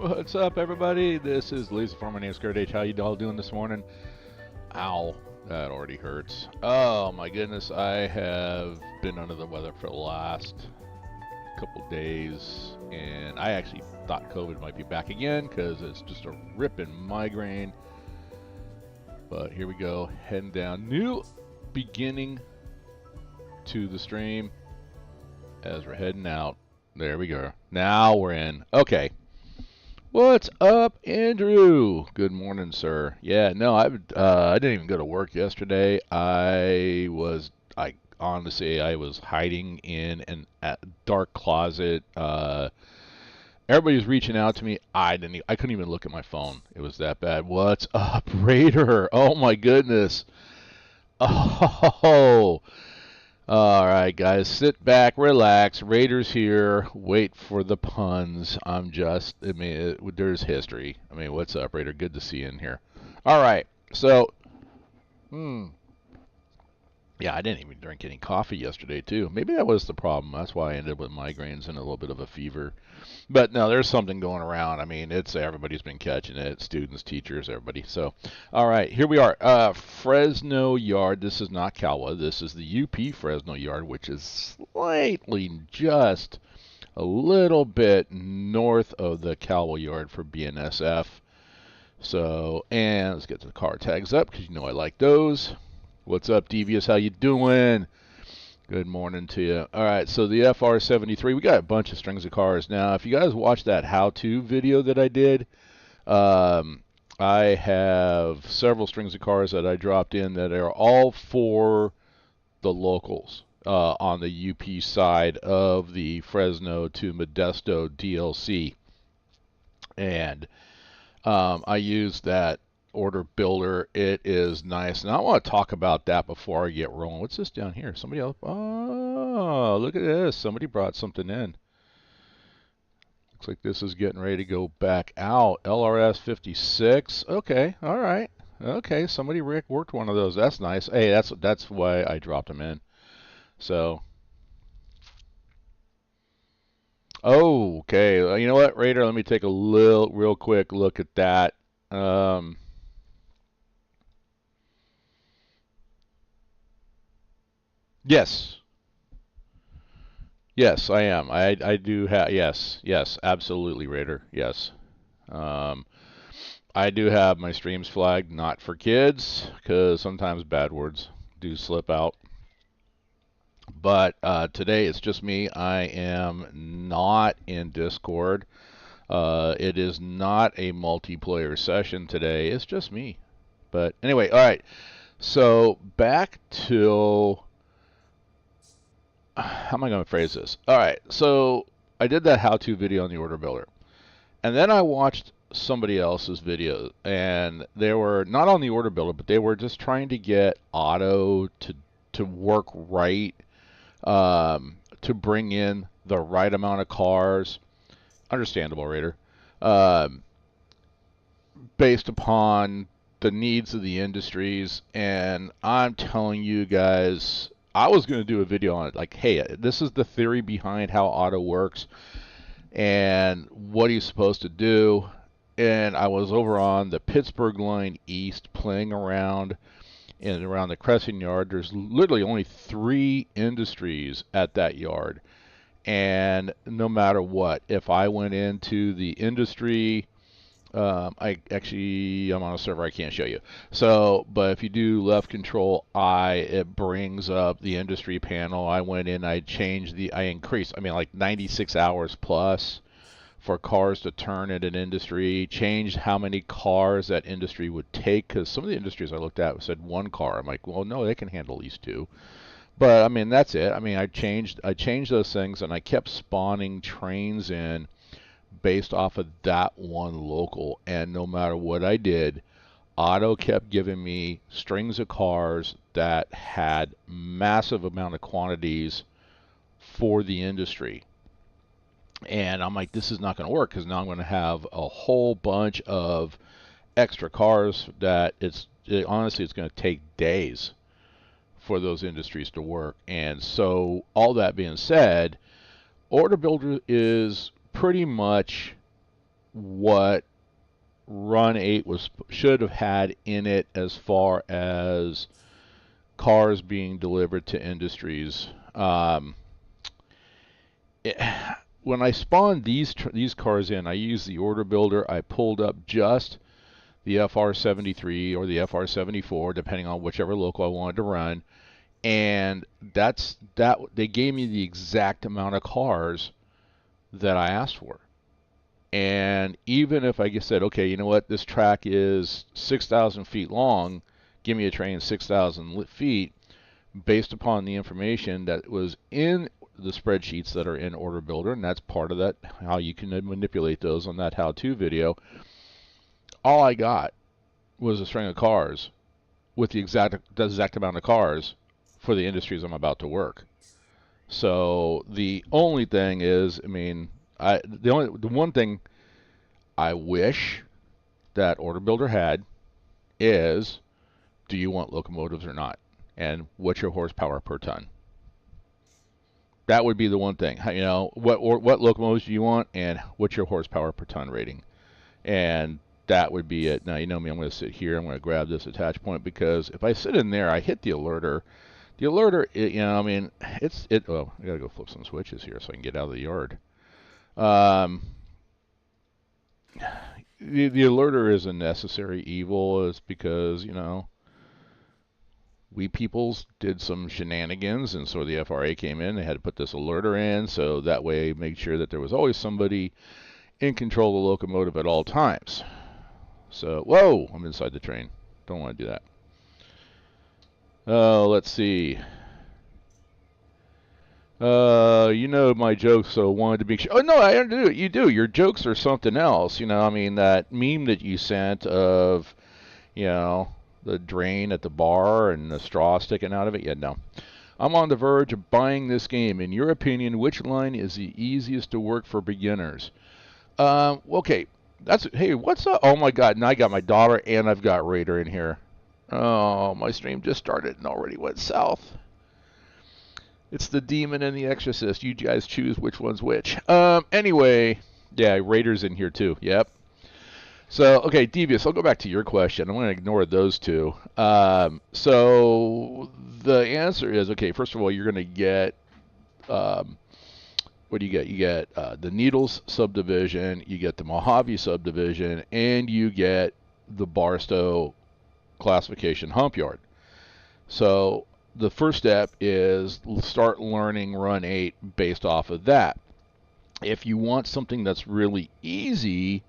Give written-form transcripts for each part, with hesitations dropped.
What's up, everybody? This is LazyFarmer. My name's Garrett H. How you all doing this morning? Ow, that already hurts. Oh my goodness, I have been under the weather for the last couple days, and I actually thought COVID might be back again because it's just a ripping migraine. But here we go, heading down. New beginning to the stream as we're heading out. There we go. Now we're in. Okay. What's up, Andrew? Good morning, sir. Yeah, no, I didn't even go to work yesterday. I honestly, I was hiding in a dark closet. Everybody was reaching out to me. I couldn't even look at my phone. It was that bad. What's up, Raider? Oh my goodness. Oh. All right, guys, sit back, relax. Raiders here. Wait for the puns. There's history. I mean, what's up, Raider? Good to see you in here. All right, so, yeah, I didn't even drink any coffee yesterday, too. Maybe that was the problem. That's why I ended up with migraines and a little bit of a fever. But no, there's something going around. I mean, everybody's been catching it. Students, teachers, everybody. So, all right, here we are. Fresno Yard. This is not Calwa. This is the UP Fresno Yard, which is slightly just a little bit north of the Calwa Yard for BNSF. So, and let's get the car tags up because you know I like those. What's up, Devious? How you doing? Good morning to you. All right, so the LRF73, we got a bunch of strings of cars. Now, if you guys watched that how-to video that I did, I have several strings of cars that I dropped in that are all for the locals on the UP side of the Fresno to Modesto DLC. And I used that order builder. It is nice, and I want to talk about that before I get rolling. What's this down here? Somebody else? Oh, look at this. Somebody brought something in. Looks like this is getting ready to go back out. LRF73. Okay, all right. Okay, somebody worked one of those. That's nice. Hey, that's why I dropped them in. So, okay. You know what, Raider? Let me take a real quick look at that. Yes. Yes, I am. I do have, yes, absolutely, Raider. Yes. I do have my streams flagged, not for kids, because sometimes bad words do slip out. But today it's just me. I am not in Discord. It is not a multiplayer session today. It's just me. But anyway, all right. So back to how am I going to phrase this? All right, so I did that how-to video on the order builder, and then I watched somebody else's video, and they were not on the order builder, but they were just trying to get auto to work right, to bring in the right amount of cars. Understandable, Raider. Based upon the needs of the industries, and I'm telling you guys, I was going to do a video on it, like, hey, this is the theory behind how auto works and what are you supposed to do. And I was over on the Pittsburgh line east playing around and around the Crescent Yard. There's literally only 3 industries at that yard. And no matter what, if I went into the industry, I'm on a server I can't show you. So, but if you do left control I, it brings up the industry panel. I went in, I increased, like 96 hours plus for cars to turn at an industry, changed how many cars that industry would take, because some of the industries I looked at said 1 car. I'm like, well, no, they can handle at least 2. But, that's it. I changed those things, and I kept spawning trains in based off of that one local, and no matter what I did, auto kept giving me strings of cars that had massive amount of quantities for the industry. And I'm like, this is not going to work, because now I'm going to have a whole bunch of extra cars that honestly it's going to take days for those industries to work. And so all that being said, order builder is pretty much what Run8 should have had in it as far as cars being delivered to industries. It, when I spawned these cars in, I used the order builder. I pulled up just the FR73 or the FR74, depending on whichever local I wanted to run, and that. They gave me the exact amount of cars that I asked for. And even if I just said, okay, you know what, this track is 6,000 feet long, give me a train 6,000 feet, based upon the information that was in the spreadsheets that are in Order Builder, and that's part of that, how you can manipulate those on that how-to video. All I got was a string of cars with the exact amount of cars for the industries I'm about to work. So the only thing is, I mean, the one thing I wish that Order Builder had is, do you want locomotives or not? And what's your horsepower per ton? That would be the one thing. You know, what locomotives do you want, and what's your horsepower per ton rating? And that would be it. Now, you know me, I'm going to sit here. I'm going to grab this attach point, because if I sit in there, I hit the alerter. The alerter, you know, I mean, well, I got to go flip some switches here so I can get out of the yard. The alerter is a necessary evil. It's because, you know, we peoples did some shenanigans, and so the FRA came in. They had to put this alerter in, so that way make sure that there was always somebody in control of the locomotive at all times. So, whoa, I'm inside the train. Don't want to do that. Let's see. You know my jokes, so wanted to be sure. Oh, no, I don't do it. You do. Your jokes are something else. You know, I mean, that meme that you sent of, you know, the drain at the bar and the straw sticking out of it. Yeah, no. I'm on the verge of buying this game. In your opinion, which line is the easiest to work for beginners? Okay. Hey, what's up? Oh my God, now I got my daughter and I've got Raider in here. Oh, my stream just started and already went south. It's the demon and the exorcist. You guys choose which one's which. Anyway, yeah, Raider's in here too. Yep. So, okay, Devious, I'll go back to your question. I'm going to ignore those two. So the answer is, okay, first of all, you're going to get, what do you get? You get the Needles subdivision, you get the Mojave subdivision, and you get the Barstow classification hump yard. So the first step is start learning Run8 based off of that. If you want something that's really easy,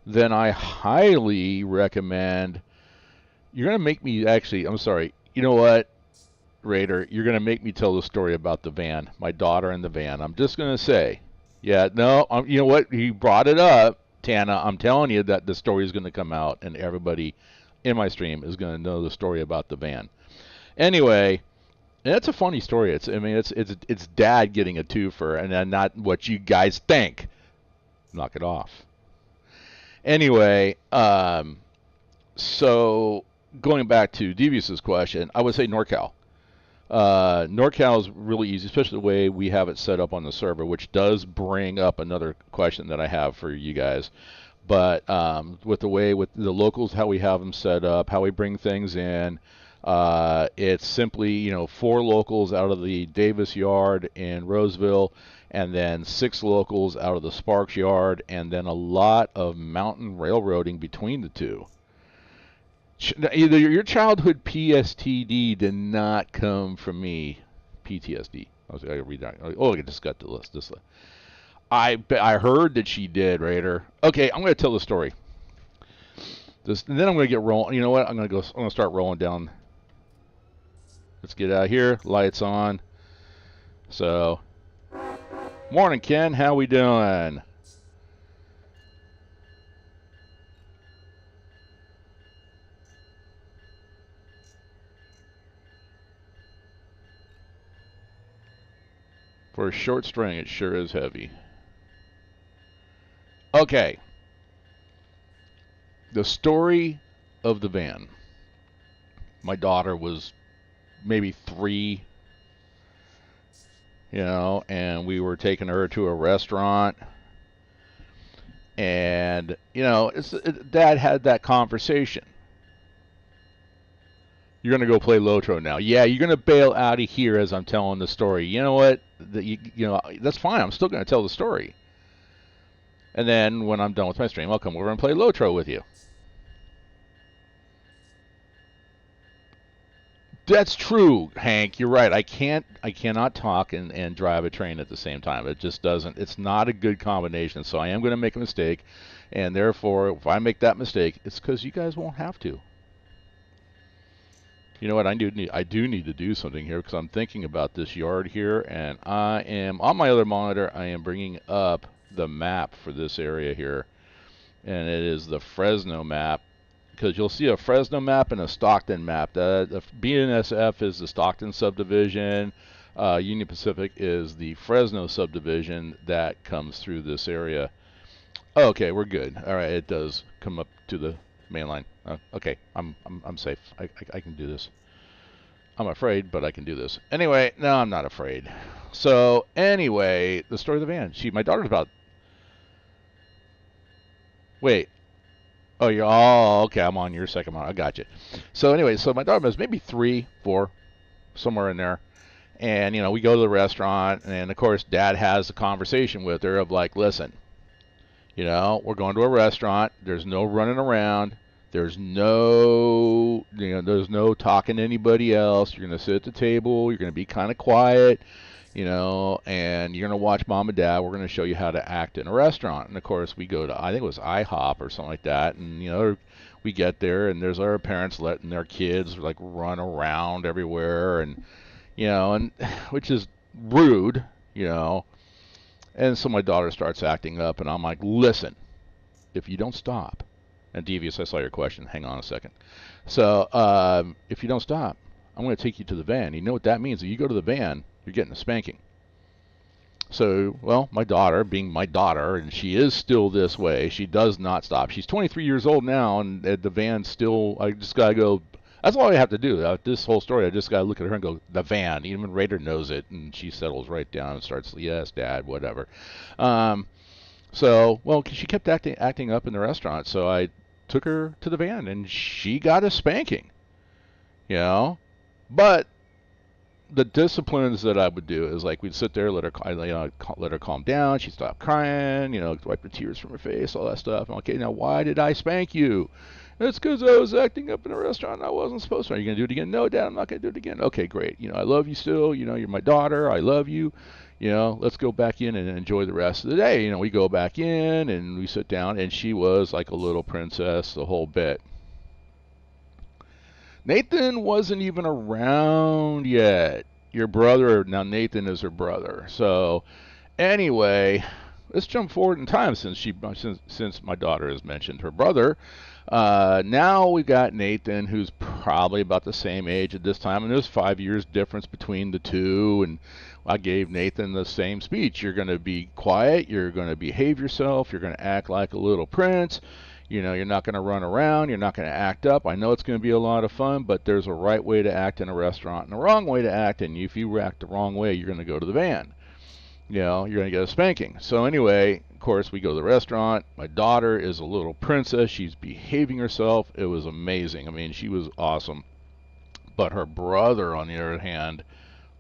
then I highly recommend, you're going to make me actually, I'm sorry, you know what, Raider, you're going to make me tell the story about the van, my daughter and the van. I'm just going to say, yeah, no, you know what, he brought it up, Tana, I'm telling you that the story is going to come out and everybody in my stream is going to know the story about the van. Anyway, and it's a funny story. It's dad getting a twofer, and not what you guys think. Knock it off. Anyway, so going back to Devious's question, I would say NorCal. NorCal is really easy, especially the way we have it set up on the server, which does bring up another question that I have for you guys. But with the locals, how we have them set up, how we bring things in, it's simply, you know, 4 locals out of the Davis yard in Roseville, and then 6 locals out of the Sparks yard, and then a lot of mountain railroading between the two. Either your childhood PSTD did not come from me. PTSD. I gotta read that. Oh, I just got the list. I heard that she did, Raider. Okay, I'm gonna tell the story. And then I'm gonna get rolling. You know what? I'm gonna start rolling down. Let's get out of here. Lights on. So, morning, Ken. How we doing? For a short string, it sure is heavy. Okay. The story of the van. My daughter was maybe 3, you know, and we were taking her to a restaurant, And, Dad had that conversation. You're going to go play Lotro now. Yeah, you're going to bail out of here as I'm telling the story. You know what? That's fine. I'm still going to tell the story. And then when I'm done with my stream, I'll come over and play Lotro with you. That's true, Hank. You're right. I cannot talk and drive a train at the same time. It just doesn't. It's not a good combination. So I am going to make a mistake, and therefore, if I make that mistake, it's because you guys won't have to. You know what? I do need to do something here because I'm thinking about this yard here, and I am on my other monitor. I am bringing up the map for this area here, and it is the Fresno map. Because you'll see a Fresno map and a Stockton map. The BNSF is the Stockton subdivision. Union Pacific is the Fresno subdivision that comes through this area. Okay, we're good. All right, it does come up to the main line. Okay, I'm safe. I can do this. I'm afraid, but I can do this. Anyway, no, I'm not afraid. So anyway, the story of the van. My daughter's about. Wait. Oh, okay. I'm on your second one. I got you. So anyway, so my daughter was maybe 3, 4, somewhere in there. And, we go to the restaurant, and of course, Dad has a conversation with her of like, listen, we're going to a restaurant. There's no running around. There's no talking to anybody else. You're going to sit at the table. You're going to be kind of quiet. And you're going to watch Mom and Dad. We're going to show you how to act in a restaurant. And, of course, we go to, I think it was IHOP or something like that. And, we get there, and there's our parents letting their kids, like, run around everywhere. And, and which is rude, And so my daughter starts acting up, and I'm like, listen, if you don't stop. And Devious, I saw your question. Hang on a second. So if you don't stop, I'm going to take you to the van. You know what that means? If you go to the van, you're getting a spanking. So, well, my daughter, being my daughter, and she is still this way, she does not stop. She's 23 years old now, and the van still, I just got to go, that's all I have to do. This whole story, I just got to look at her and go, the van. Even Raider knows it, and she settles right down and starts, yes, Dad, whatever. So, well, she kept acting up in the restaurant, so I took her to the van, and she got a spanking, But the disciplines that I would do is like we'd sit there, let her calm down. She'd stop crying, wipe the tears from her face, all that stuff. Okay, now why did I spank you? It's because I was acting up in a restaurant and I wasn't supposed to. Are you going to do it again? No, Dad, I'm not going to do it again. Okay, great. I love you still. You're my daughter. I love you. Let's go back in and enjoy the rest of the day. We go back in and we sit down, and she was like a little princess the whole bit. Nathan wasn't even around yet. Your brother, now Nathan is her brother. So anyway, let's jump forward in time since my daughter has mentioned her brother. Now we've got Nathan, who's probably about the same age at this time, and there's 5 years difference between the two. And I gave Nathan the same speech. You're going to be quiet. You're going to behave yourself. You're going to act like a little prince. You're not going to run around. You're not going to act up. I know it's going to be a lot of fun, but there's a right way to act in a restaurant and a wrong way to act. And if you act the wrong way, you're going to go to the van. You're going to get a spanking. So anyway, of course, we go to the restaurant. My daughter is a little princess. She's behaving herself. It was amazing. I mean, she was awesome. But her brother, on the other hand,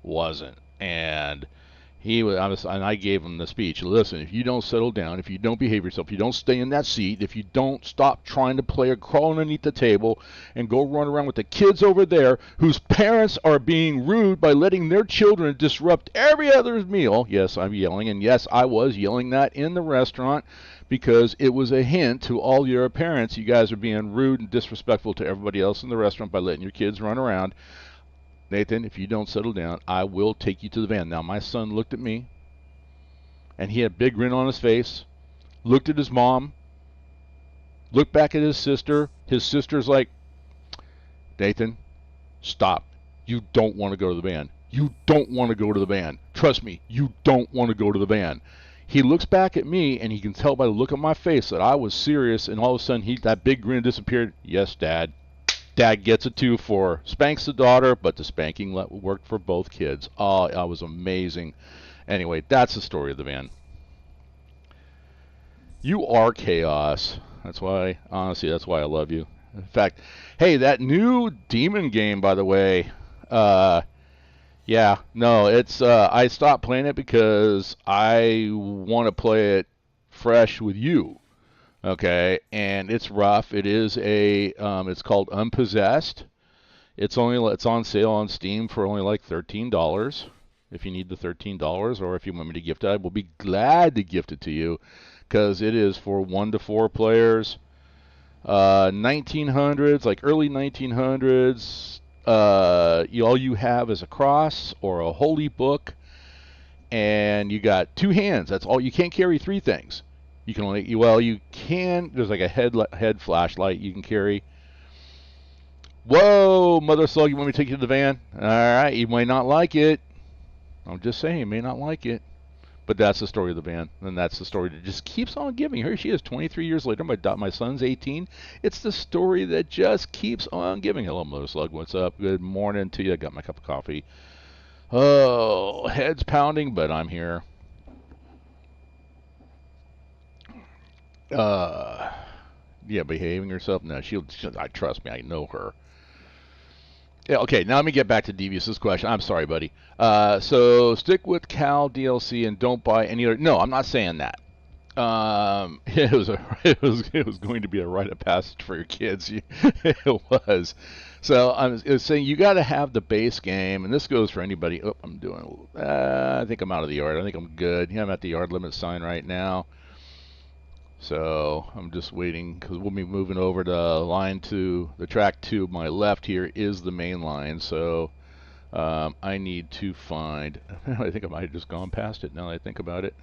wasn't. And I gave him the speech. Listen, if you don't settle down, if you don't behave yourself, if you don't stay in that seat, if you don't stop trying to play or crawl underneath the table and go run around with the kids over there whose parents are being rude by letting their children disrupt every other meal. Yes, I'm yelling, and yes, I was yelling that in the restaurant because it was a hint to all your parents. You guys are being rude and disrespectful to everybody else in the restaurant by letting your kids run around. Nathan, if you don't settle down, I will take you to the van. Now, my son looked at me, and he had a big grin on his face, looked at his mom, looked back at his sister. His sister's like, Nathan, stop. You don't want to go to the van. You don't want to go to the van. Trust me, you don't want to go to the van. He looks back at me, and he can tell by the look on my face that I was serious, and all of a sudden, that big grin disappeared. Yes, Dad. Dad gets a 2 for spanks the daughter, but the spanking worked for both kids. Oh, it was amazing. Anyway, that's the story of the van. You are chaos. That's why, honestly, that's why I love you. In fact, hey, that new demon game, by the way, uh, yeah, no, it's I stopped playing it because I want to play it fresh with you. Okay, and it's rough. It is it's called Unpossessed. It's on sale on Steam for only like $13. If you need the $13, or if you want me to gift it, I will be glad to gift it to you because it is for 1 to 4 players. 1900s, like early 1900s. All you have is a cross or a holy book, and you got 2 hands. That's all. You can't carry 3 things. You can only well, you can. There's like a head flashlight you can carry. Whoa, Mother Slug, you want me to take you to the van? All right, you may not like it. I'm just saying, you may not like it. But that's the story of the van, and that's the story that just keeps on giving. Here she is, 23 years later. My son's 18. It's the story that just keeps on giving. Hello, Mother Slug. What's up? Good morning to you. I got my cup of coffee. Oh, head's pounding, but I'm here. Uh, yeah, behaving herself. No, I trust me. I know her. Yeah, okay, now let me get back to Devious's question. I'm sorry, buddy. So stick with Cal DLC and don't buy any other. No, I'm not saying that. It was going to be a rite of passage for your kids. It was. So I was saying you got to have the base game, and this goes for anybody. Oh, I'm doing. I think I'm out of the yard. I think I'm good. Yeah, I'm at the yard limit sign right now. So I'm just waiting because we'll be moving over to the track to my left here is the main line. So I need to find. I think I might have just gone past it now that I think about it.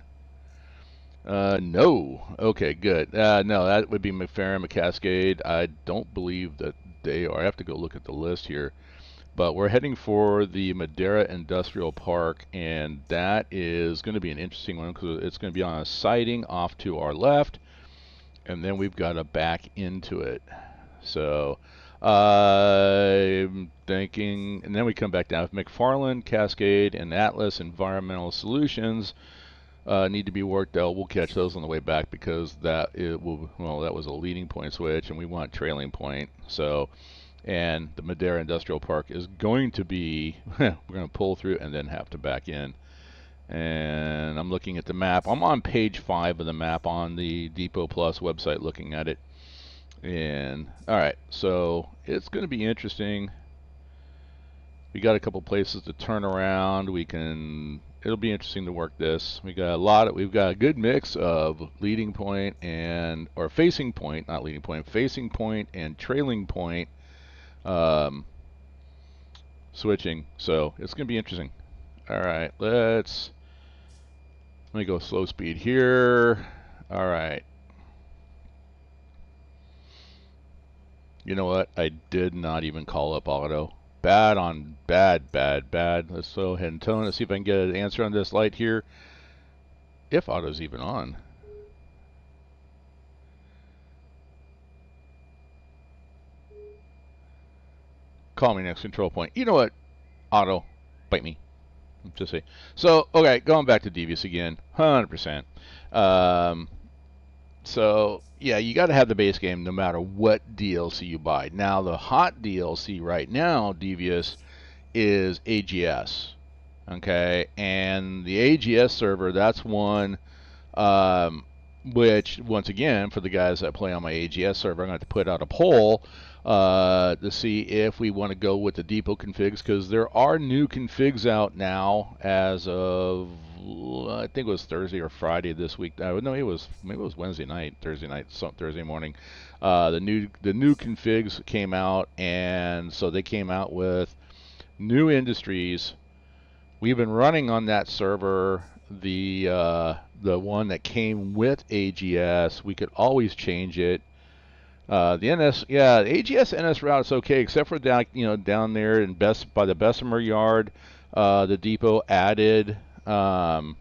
No. Okay, good. No, that would be McFerrin, McCascade. I don't believe that they are. I have to go look at the list here. But we're heading for the Madera Industrial Park, and that is going to be an interesting one because it's going to be on a siding off to our left, and then we've got to back into it. So I'm thinking, and then we come back down. If McFarland, Cascade, and Atlas Environmental Solutions need to be worked out, we'll catch those on the way back because that was a leading point switch, and we want trailing point. So, and the Madera Industrial Park is going to be, we're going to pull through and then have to back in. And I'm looking at the map. I'm on page 5 of the map on the Depot Plus website looking at it. And all right, so it's going to be interesting. We got a couple places to turn around. It'll be interesting to work this. We've got a good mix of leading point or facing point, not leading point, facing point and trailing point switching. So it's going to be interesting. All right, let me go slow speed here. All right. You know what? I did not even call up auto. Bad on bad, bad, bad. Let's go ahead and tone. Let's see if I can get an answer on this light here. If auto's even on. Call me next control point. You know what? Auto, bite me. Just say. So, okay, going back to Devious again. 100%. So, yeah, you got to have the base game no matter what DLC you buy. Now, the hot DLC right now, Devious, is AGS. Okay, and the AGS server, that's one which, once again, for the guys that play on my AGS server, I'm going to have to put out a poll to see if we want to go with the depot configs, because there are new configs out now as of, I think it was Thursday or Friday this week. No, maybe it was Wednesday night, Thursday morning. The new configs came out, and so they came out with new industries. We've been running on that server the one that came with AGS. We could always change it. The AGS NS route is okay, except for down there in by the Bessemer yard. The depot added. Ooh,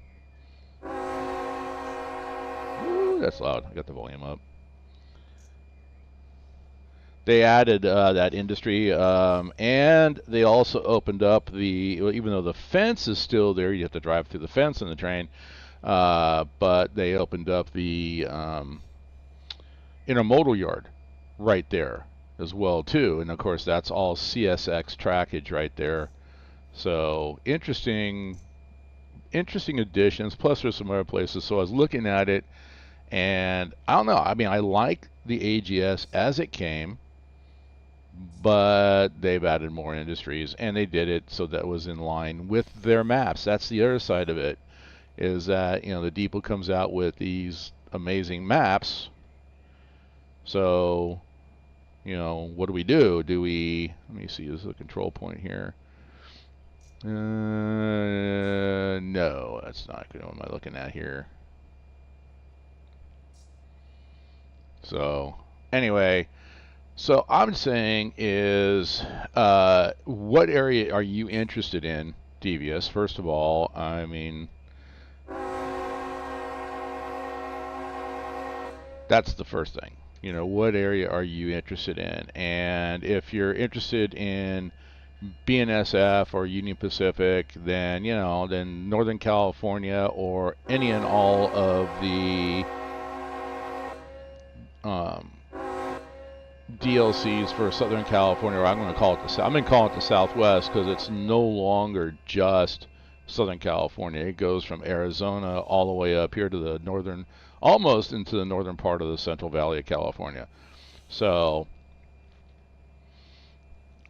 that's loud. I got the volume up. They added that industry, and they also opened up even though the fence is still there, you have to drive through the fence in the train. but they opened up the intermodal yard right there as well too, and of course that's all CSX trackage right there. So interesting additions. Plus there's some other places. So I was looking at it, and I don't know. I mean, I like the AGS as it came, but they've added more industries, and they did it so that was in line with their maps. That's the other side of it, is that, you know, the depot comes out with these amazing maps. So, you know, what do we do? Do we, let me see, this is a control point here. No, that's not good. What am I looking at here? So, anyway, so I'm saying is, what area are you interested in, Devious? First of all, I mean, that's the first thing. You know, what area are you interested in? And if you're interested in BNSF or Union Pacific, then, you know, then Northern California or any and all of the DLCs for Southern California, or I'm going to call it I'm going to call it the Southwest, because it's no longer just Southern California. It goes from Arizona all the way up here to the northern, almost into the northern part of the Central Valley of California. So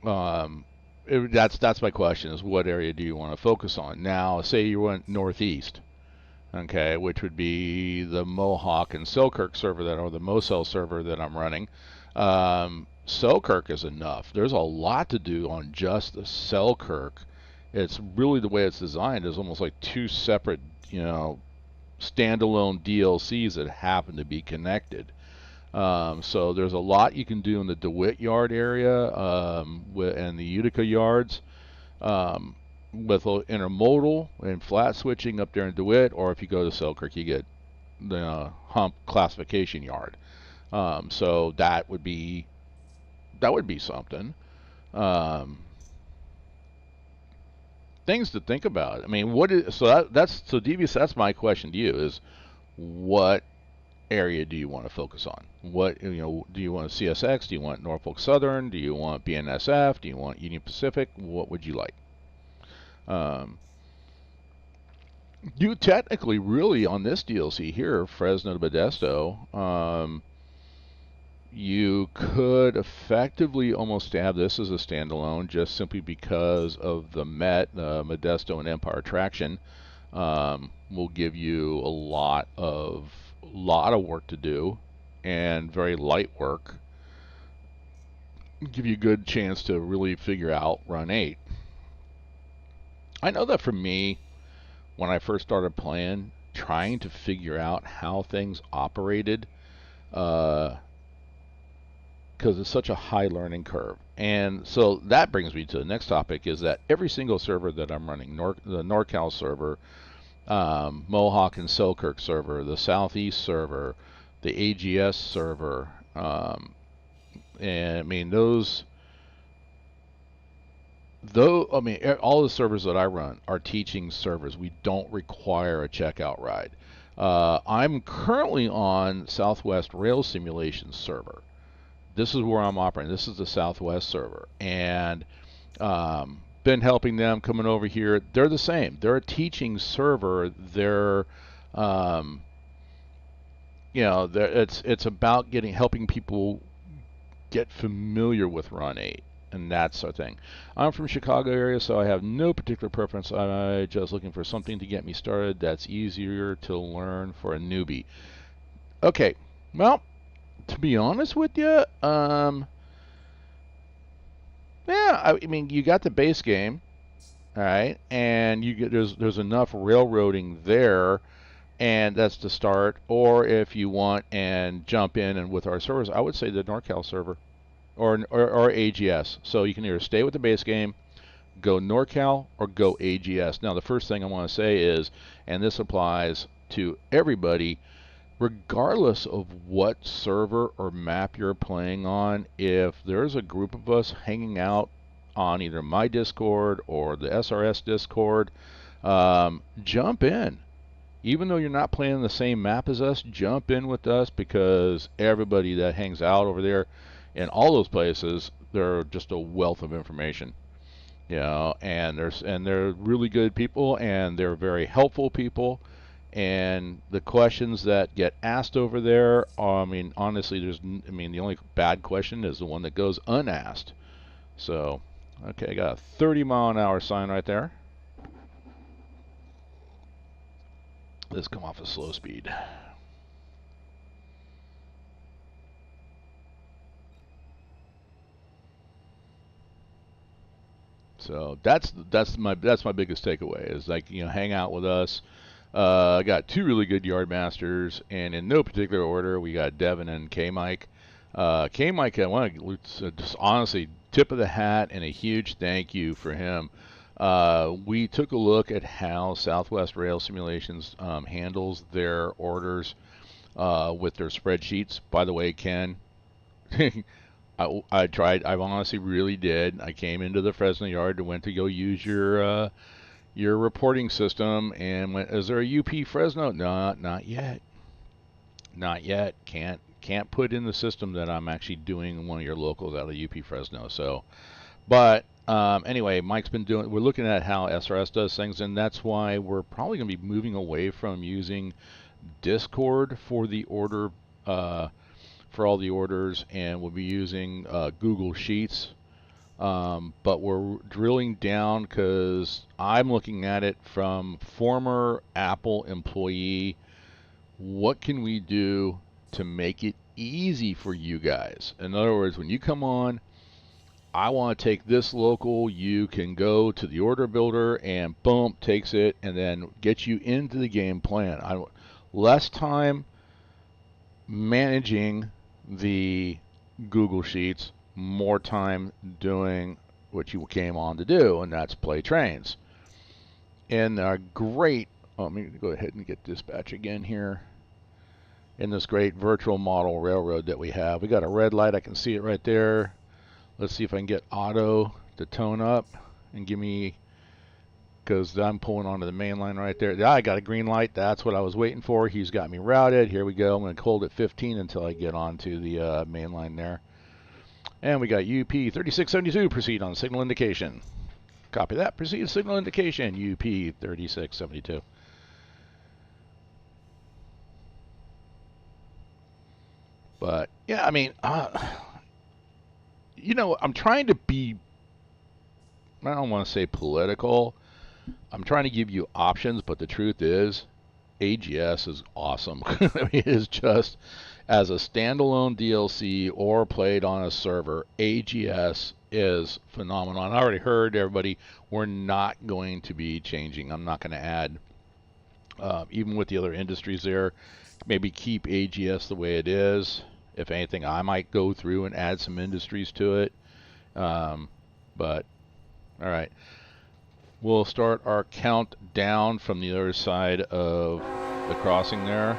that's my question, is what area do you want to focus on? Now, say you went northeast, okay, which would be the Mohawk and Selkirk server that, or the Mosel server that I'm running. Selkirk is enough. There's a lot to do on just the Selkirk. It's really, the way it's designed is almost like two separate, you know, standalone DLCs that happen to be connected. So there's a lot you can do in the DeWitt yard area, and the Utica yards, with intermodal and flat switching up there in DeWitt, or if you go to Selkirk, you get the hump classification yard. So that would be something. Things to think about. I mean, what is, so that's so Devious. That's my question to you: is what area do you want to focus on? What, you know, do you want CSX? Do you want Norfolk Southern? Do you want BNSF? Do you want Union Pacific? What would you like? You technically, really, on this DLC here, Fresno to Modesto, you could effectively almost have this as a standalone, just simply because of the Modesto and Empire traction. Will give you a lot of work to do, and very light work. Give you a good chance to really figure out Run 8. I know that for me, when I first started playing, trying to figure out how things operated, because it's such a high learning curve. And so that brings me to the next topic, is that every single server that I'm running, the NorCal server, Mohawk and Selkirk server, the Southeast server, the AGS server, and I mean all the servers that I run are teaching servers. We don't require a checkout ride. I'm currently on Southwest Rail Simulation server. This is where I'm operating. This is the Southwest server, and been helping them coming over here. They're the same. They're a teaching server. They're it's about helping people get familiar with Run 8, and that's our thing. I'm from Chicago area, so I have no particular preference. I'm just looking for something to get me started that's easier to learn for a newbie. Okay, well, to be honest with you, yeah, I mean, you got the base game, all right, and there's enough railroading there, and that's the start. Or if you want and jump in and with our servers, I would say the NorCal server or AGS. So you can either stay with the base game, go NorCal, or go AGS. Now, the first thing I want to say is, and this applies to everybody, regardless of what server or map you're playing on, if there's a group of us hanging out on either my Discord or the SRS Discord, jump in. even though you're not playing the same map as us, jump in with us, because everybody that hangs out over there in all those places, they're just a wealth of information. You know, and they're really good people, and they're very helpful people. And the questions that get asked over there, I mean, honestly, the only bad question is the one that goes unasked. So, okay, I got a 30-mile-an-hour sign right there. Let's come off a slow speed. So that's my biggest takeaway is, like, hang out with us. I got two really good yard masters, and in no particular order, we got Devin and K Mike. K Mike, I want to just honestly tip of the hat and a huge thank you for him. We took a look at how Southwest Rail Simulations handles their orders with their spreadsheets. By the way, Ken, I tried. I honestly really did. I came into the Fresno yard and went to go use your reporting system and went, is there a UP Fresno? No, not yet. Not yet. Can't put in the system that I'm actually doing one of your locals out of UP Fresno. So, but anyway, Mike's been doing. We're looking at how SRS does things, and that's why we're probably going to be moving away from using Discord for the order for all the orders, and we'll be using Google Sheets. But we're drilling down because I'm looking at it from former Apple employee. What can we do to make it easy for you guys? In other words, when you come on, I want to take this local, you can go to the order builder and boom, takes it, and then get you into the game plan. Less time managing the Google Sheets, more time doing what you came on to do, and that's play trains. And our great, let me go ahead and get dispatch again here. In this great virtual model railroad that we have, we got a red light. I can see it right there. Let's see if I can get auto to tone up and give me, because I'm pulling onto the main line right there. I got a green light. That's what I was waiting for. He's got me routed. Here we go. I'm going to hold at 15 until I get onto the main line there. And we got UP 3672, proceed on signal indication. Copy that, proceed signal indication, UP 3672. But, yeah, I mean, I'm trying to be, I don't want to say political. I'm trying to give you options, but the truth is, AGS is awesome. I mean, it is just, as a standalone DLC or played on a server, AGS is phenomenal. I already heard everybody, we're not going to be changing. I'm not going to add, even with the other industries there, maybe keep AGS the way it is. If anything, I might go through and add some industries to it. But, all right. We'll start our count down from the other side of the crossing there.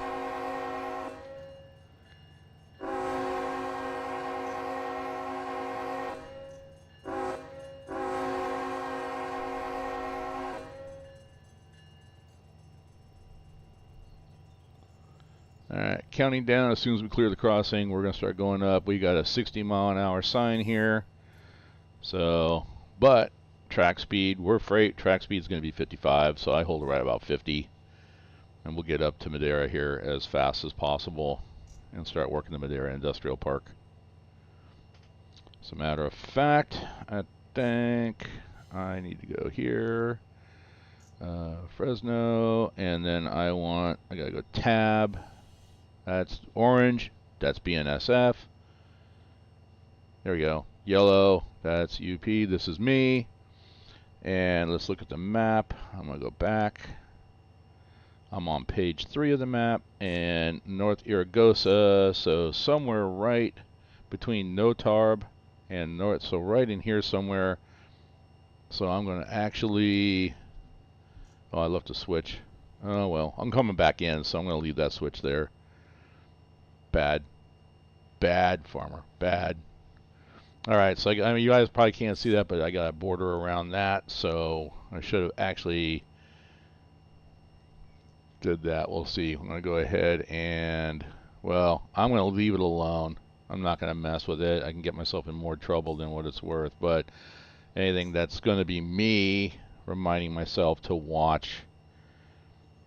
Alright, counting down. As soon as we clear the crossing, we're going to start going up. We got a 60-mile-an-hour sign here. So, but track speed, we're freight. Track speed is going to be 55, so I hold it right about 50. And we'll get up to Madera here as fast as possible and start working the Madera Industrial Park. As a matter of fact, I think I need to go here, Fresno, and then I gotta go tab. That's orange, that's BNSF. There we go. Yellow, that's UP, this is me. And let's look at the map. I'm gonna go back. I'm on page 3 of the map, and North Iragosa, so somewhere right between Notarb and North, so right in here somewhere. So I'm going to actually, oh, I left a switch. Oh, well, I'm coming back in, so I'm going to leave that switch there. Bad. Bad, farmer. Bad. All right, so I mean, you guys probably can't see that, but I got a border around that, so I should have actually did that. We'll see. I'm going to go ahead and, well, I'm going to leave it alone. I'm not going to mess with it. I can get myself in more trouble than what it's worth. But anything that's going to be me reminding myself to watch,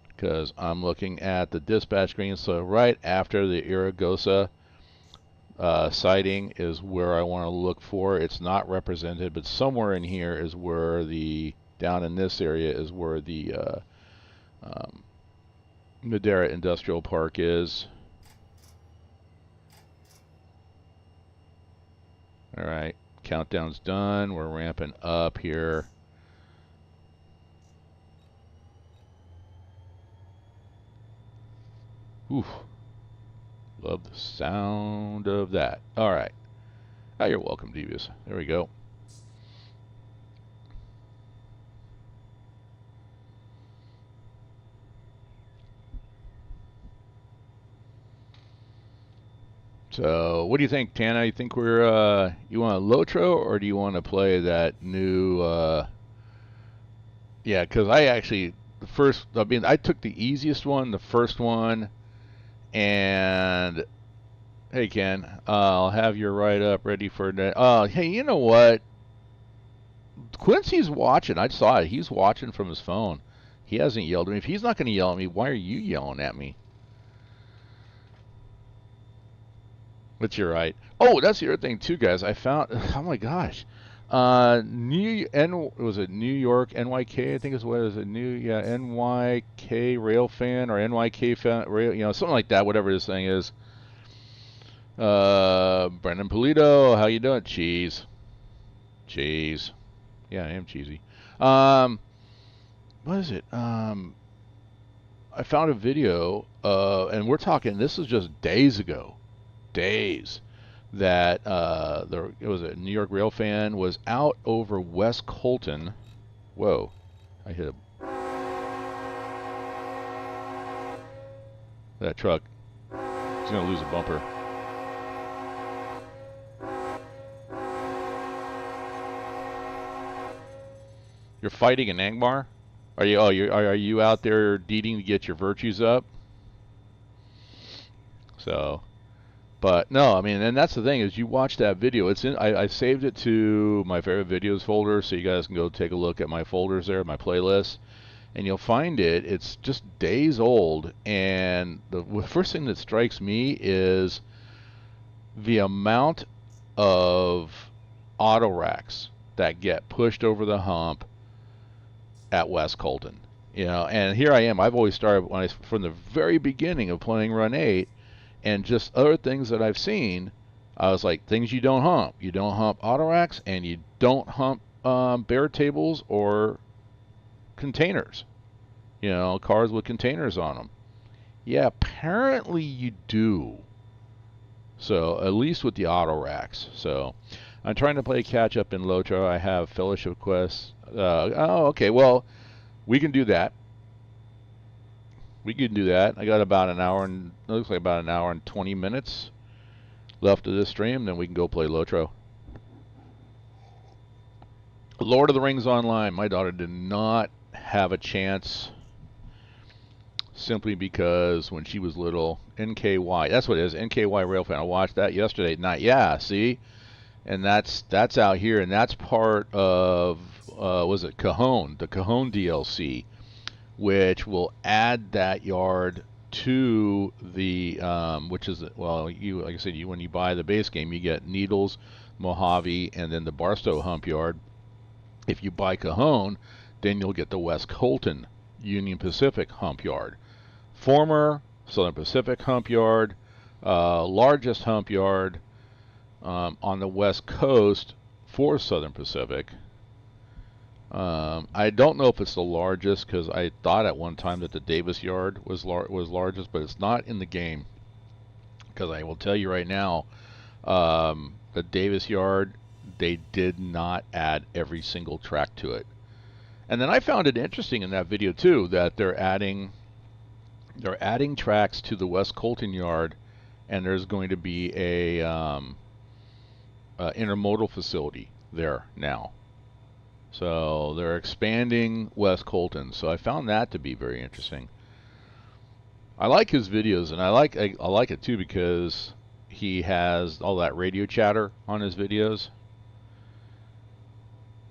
because I'm looking at the dispatch screen. So right after the Iragosa sighting is where I want to look for. It's not represented, but somewhere in here is where the, down in this area is where the Madera Industrial Park is. Alright, countdown's done. We're ramping up here. Oof. Love the sound of that. Alright. Oh, you're welcome, Devious. There we go. So, what do you think, Tana? You think we're, you want a Lotro, or do you want to play that new, yeah, because I actually, I took the easiest one, the first one, and, hey, Ken, I'll have your write-up ready for that. Hey, you know what? Quincy's watching. I saw it. He's watching from his phone. He hasn't yelled at me. If he's not going to yell at me, why are you yelling at me? But you're right. Oh, that's the other thing too, guys. I found. Oh my gosh. Was it New York NYK? I think is what is it? NYK Rail Fan or NYK Fan Rail? You know, something like that. Whatever this thing is. Brendan Polito, how you doing? Cheese. Yeah, I am cheesy. What is it? I found a video, and we're talking. This is just days ago. That it was a New York Rail Fan was out over West Colton. Whoa, I hit that truck. He's gonna lose a bumper. You're fighting an Angmar? Are you? Oh, are you out there deeding to get your virtues up? So. But no, I mean, and that's the thing is you watch that video. It's in. I saved it to my favorite videos folder, so you guys can go take a look at my folders there, my playlist, and you'll find it. It's just days old, and the first thing that strikes me is the amount of auto racks that get pushed over the hump at West Colton. You know, and here I am. I've always started from the very beginning of playing Run 8. And just other things that I've seen, I was like, things you don't hump. You don't hump auto racks, and you don't hump bare tables or containers. You know, cars with containers on them. Yeah, apparently you do. So, at least with the auto racks. So, I'm trying to play catch up in Lotro. I have Fellowship Quests. Oh, okay. Well, we can do that. We can do that. I got about an hour and it looks like about an hour and 20 minutes left of this stream. Then we can go play Lotro. Lord of the Rings Online. My daughter did not have a chance simply because when she was little, NKY. That's what it is. NKY Railfan. I watched that yesterday night. Yeah, see, and that's out here, and that's part of was it Cajon? The Cajon DLC. Which will add that yard to the, which is, well, like I said, when you buy the base game, you get Needles, Mojave, and then the Barstow hump yard. If you buy Cajon, then you'll get the West Colton Union Pacific hump yard. Former Southern Pacific hump yard, largest hump yard on the West Coast for Southern Pacific. I don't know if it's the largest because I thought at one time that the Davis Yard was largest, but it's not in the game. Because I will tell you right now, the Davis Yard, they did not add every single track to it. And then I found it interesting in that video too that they're adding tracks to the West Colton Yard, and there's going to be a intermodal facility there now. So they're expanding West Colton. So I found that to be very interesting. I like his videos, and I like it too because he has all that radio chatter on his videos.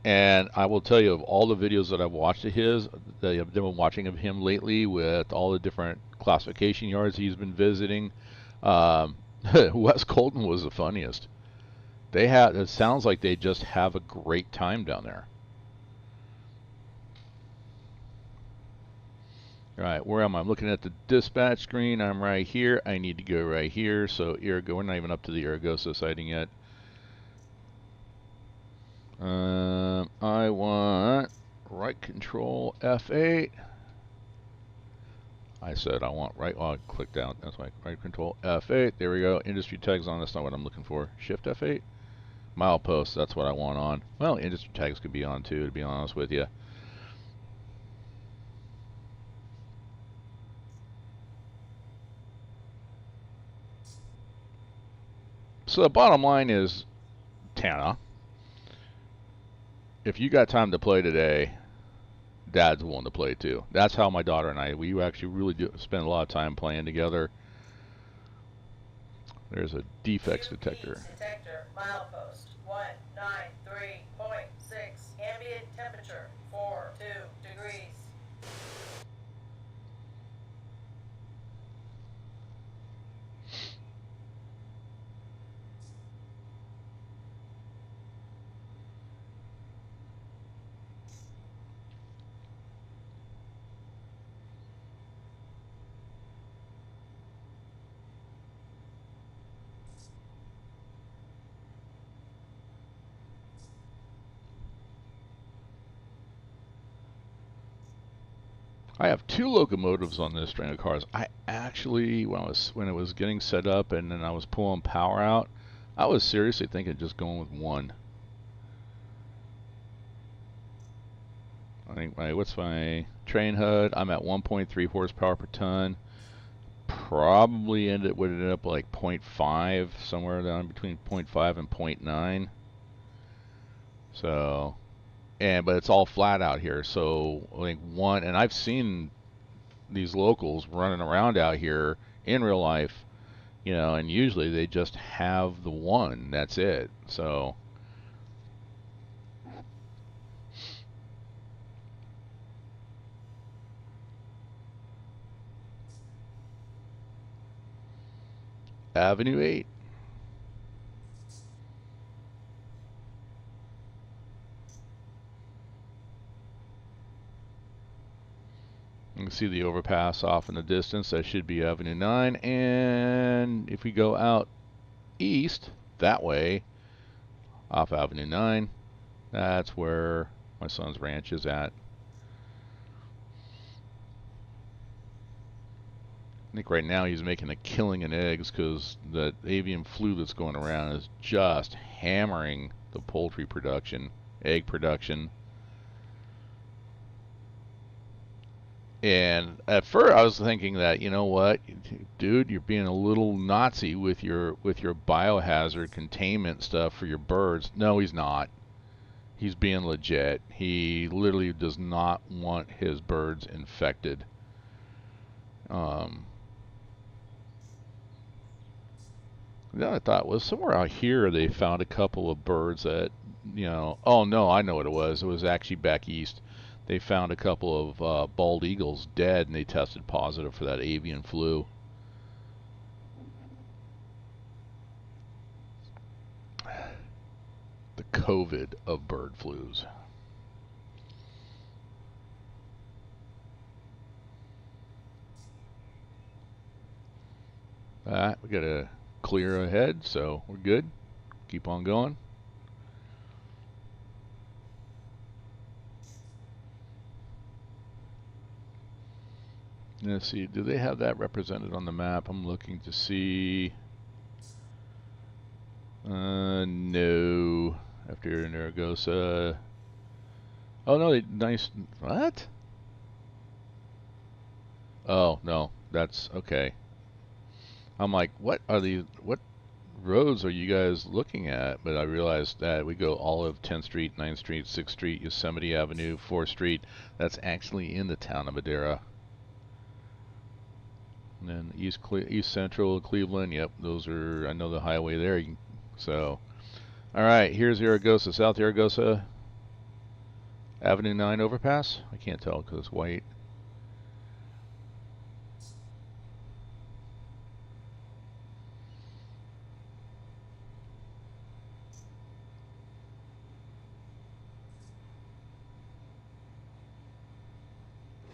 And I will tell you, of all the videos that I've watched of his, that I've been watching of him lately with all the different classification yards he's been visiting, um, West Colton was the funniest. It sounds like they just have a great time down there. All right, where am I? I'm looking at the dispatch screen. I'm right here. I need to go right here. So we're not even up to the Iragosa sighting yet. I want right control F8. I said I want right. Oh, I clicked down. That's why right control F8. There we go. Industry tags on. That's not what I'm looking for. Shift F8. Milepost. That's what I want on. Well, industry tags could be on too, to be honest with you. So the bottom line is, Tana, if you got time to play today, Dad's willing to play too. That's how my daughter and we actually really do spend a lot of time playing together. There's a defects detector. Detector, milepost 193.6, ambient temperature 42 degrees. I have 2 locomotives on this string of cars. I actually, when it was getting set up and then I was pulling power out, I was seriously thinking just going with one. I think what's my train HUD? I'm at 1.3 horsepower per ton. Probably would end up like 0.5, somewhere down between 0.5 and 0.9. So, but it's all flat out here. So like and I've seen these locals running around out here in real life, and usually they just have the one. That's it. So. Avenue 8. You can see the overpass off in the distance. That should be Avenue 9. And if we go out east, that way, off Avenue 9, that's where my son's ranch is at. I think right now he's making a killing in eggs because the avian flu that's going around is just hammering the poultry production, egg production. And at first I was thinking that, you know what, dude, you're being a little Nazi with your biohazard containment stuff for your birds. No, he's not. He's being legit. He literally does not want his birds infected. Then I thought, well, somewhere out here they found a couple of birds that, oh no, I know what it was. It was actually back east. They found a couple of bald eagles dead, and they tested positive for that avian flu. The COVID of bird flus. We got a clear ahead, so we're good. Keep on going. Let's see, do they have that represented on the map? I'm looking to see. No. After Naragosa. Oh no, nice. What? Oh no, that's okay. I'm like, what roads are you guys looking at? But I realized that we go all of 10th Street, 9th Street, 6th Street, Yosemite Avenue, 4th Street. That's actually in the town of Madera. And then East Central, Cleveland. Yep, those are, I know the highway there. So, all right, here's Zaragoza, South Zaragoza, Avenue 9 overpass. I can't tell because it's white.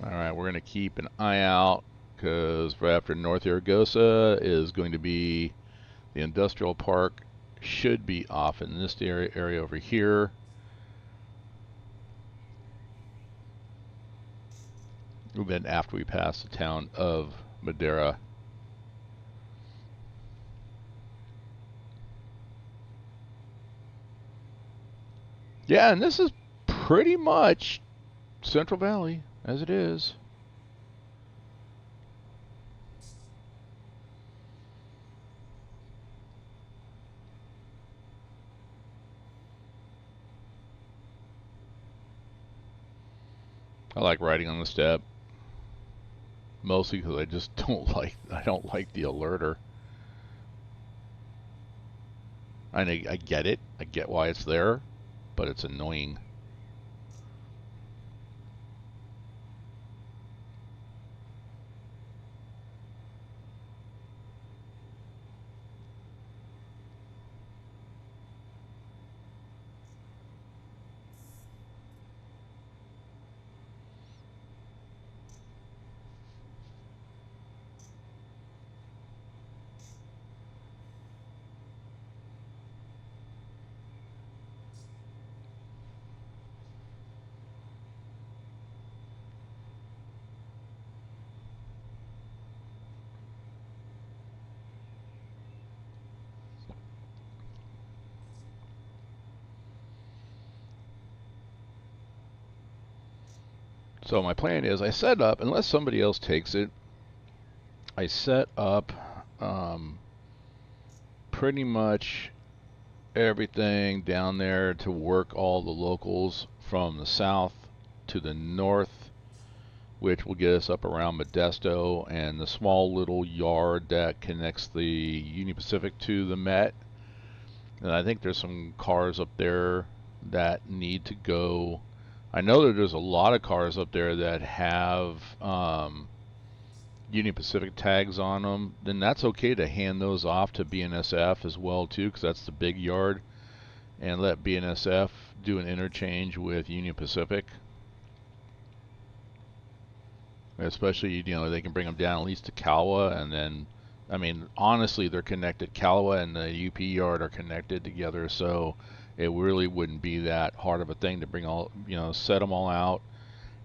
All right, we're going to keep an eye out because right after North Zaragoza is going to be the industrial park. Should be off in this area over here. And then after we pass the town of Madera. Yeah, and this is pretty much Central Valley as it is. I like riding on the step, mostly because I just don't like the alerter. I get it. I get why it's there, but it's annoying. So my plan is I set up, unless somebody else takes it, I set up pretty much everything down there to work all the locals from the south to the north, which will get us up around Modesto and the small little yard that connects the Union Pacific to the Met. And I think there's some cars up there that need to go. I know that there's a lot of cars up there that have Union Pacific tags on them. Then that's okay to hand those off to BNSF as well too, because that's the big yard, and let BNSF do an interchange with Union Pacific. Especially, they can bring them down at least to Calwa, and then, I mean, honestly, they're connected. Calwa and the UP yard are connected together, so it really wouldn't be that hard of a thing to bring all, set them all out,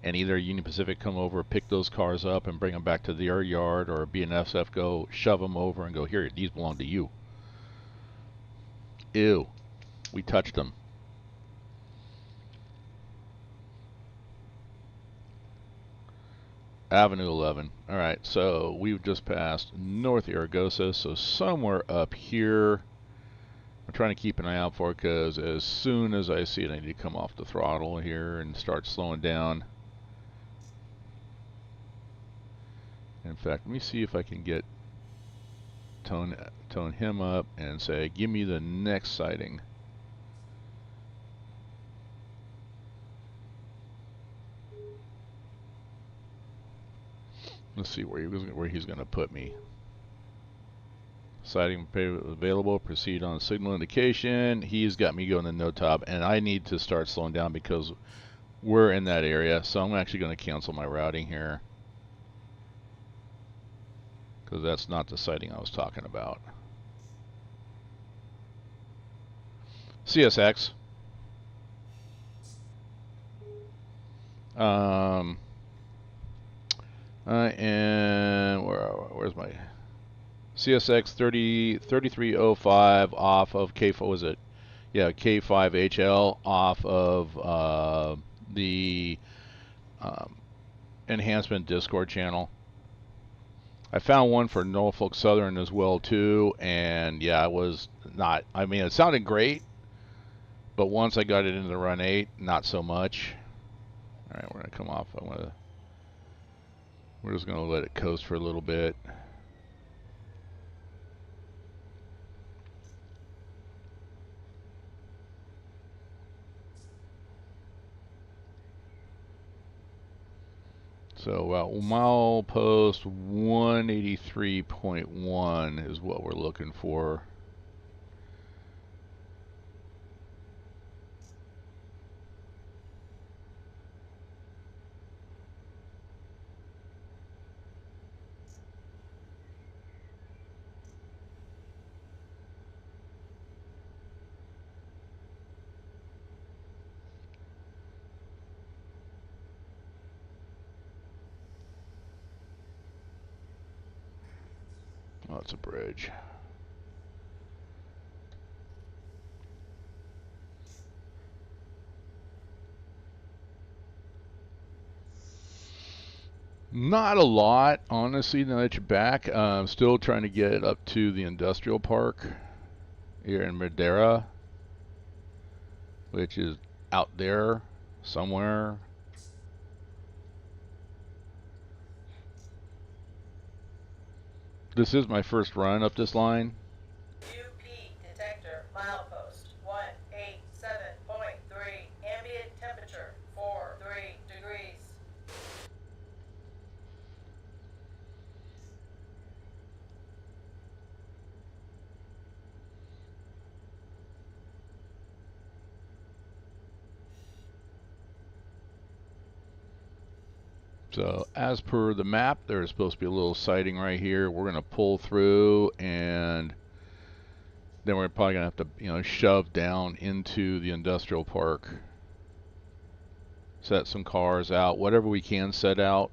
and either Union Pacific come over, pick those cars up, and bring them back to their yard, or BNSF go shove them over and go, here, these belong to you. Ew, we touched them. Avenue 11. All right, so we've just passed North Zaragoza, so somewhere up here. I'm trying to keep an eye out for it because as soon as I see it, I need to come off the throttle here and start slowing down. In fact, let me see if I can get tone him up and say, give me the next sighting. Let's see where he's going to put me. Sighting available. Proceed on signal indication. He's got me going to no top, and I need to start slowing down because we're in that area. So I'm actually going to cancel my routing here because that's not the sighting I was talking about. CSX. And where's my CSX 3305 off of K4, was it? Yeah, K5HL off of the enhancement Discord channel. I found one for Norfolk Southern as well too, and yeah, it was not, I mean, it sounded great, but once I got it into the Run8, not so much. All right, we're gonna come off. We're just gonna let it coast for a little bit. So milepost 183.1 is what we're looking for. Oh, it's a bridge. Not a lot, honestly, now that you're back. I'm still trying to get up to the industrial park here in Madera, which is out there somewhere. This is my first run up this line. UP detector milepost 187.3. Ambient temperature 43 degrees. So as per the map, there's supposed to be a little sighting right here. We're gonna pull through, and then we're probably gonna have to, shove down into the industrial park. Set some cars out, whatever we can set out.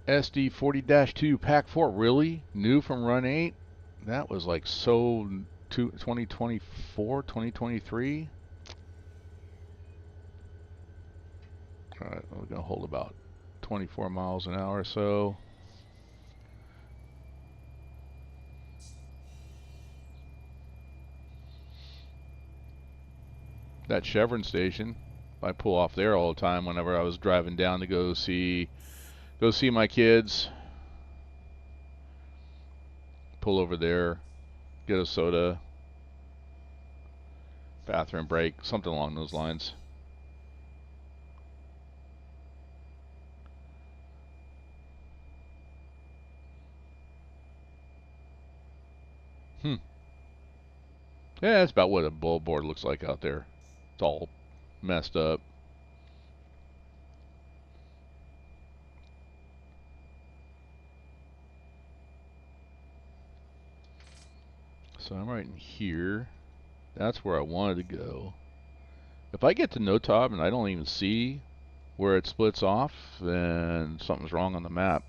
SD40-2 Pack 4, really? New from Run 8? That was like so 2024, 2023? Alright, we're going to hold about 24 miles an hour or so. That Chevron station, I pull off there all the time whenever I was driving down to go see my kids. Pull over there, get a soda, bathroom break, something along those lines. Yeah, that's about what a billboard looks like out there. It's all messed up. So I'm right in here. That's where I wanted to go. If I get to no top and I don't even see where it splits off, then something's wrong on the map.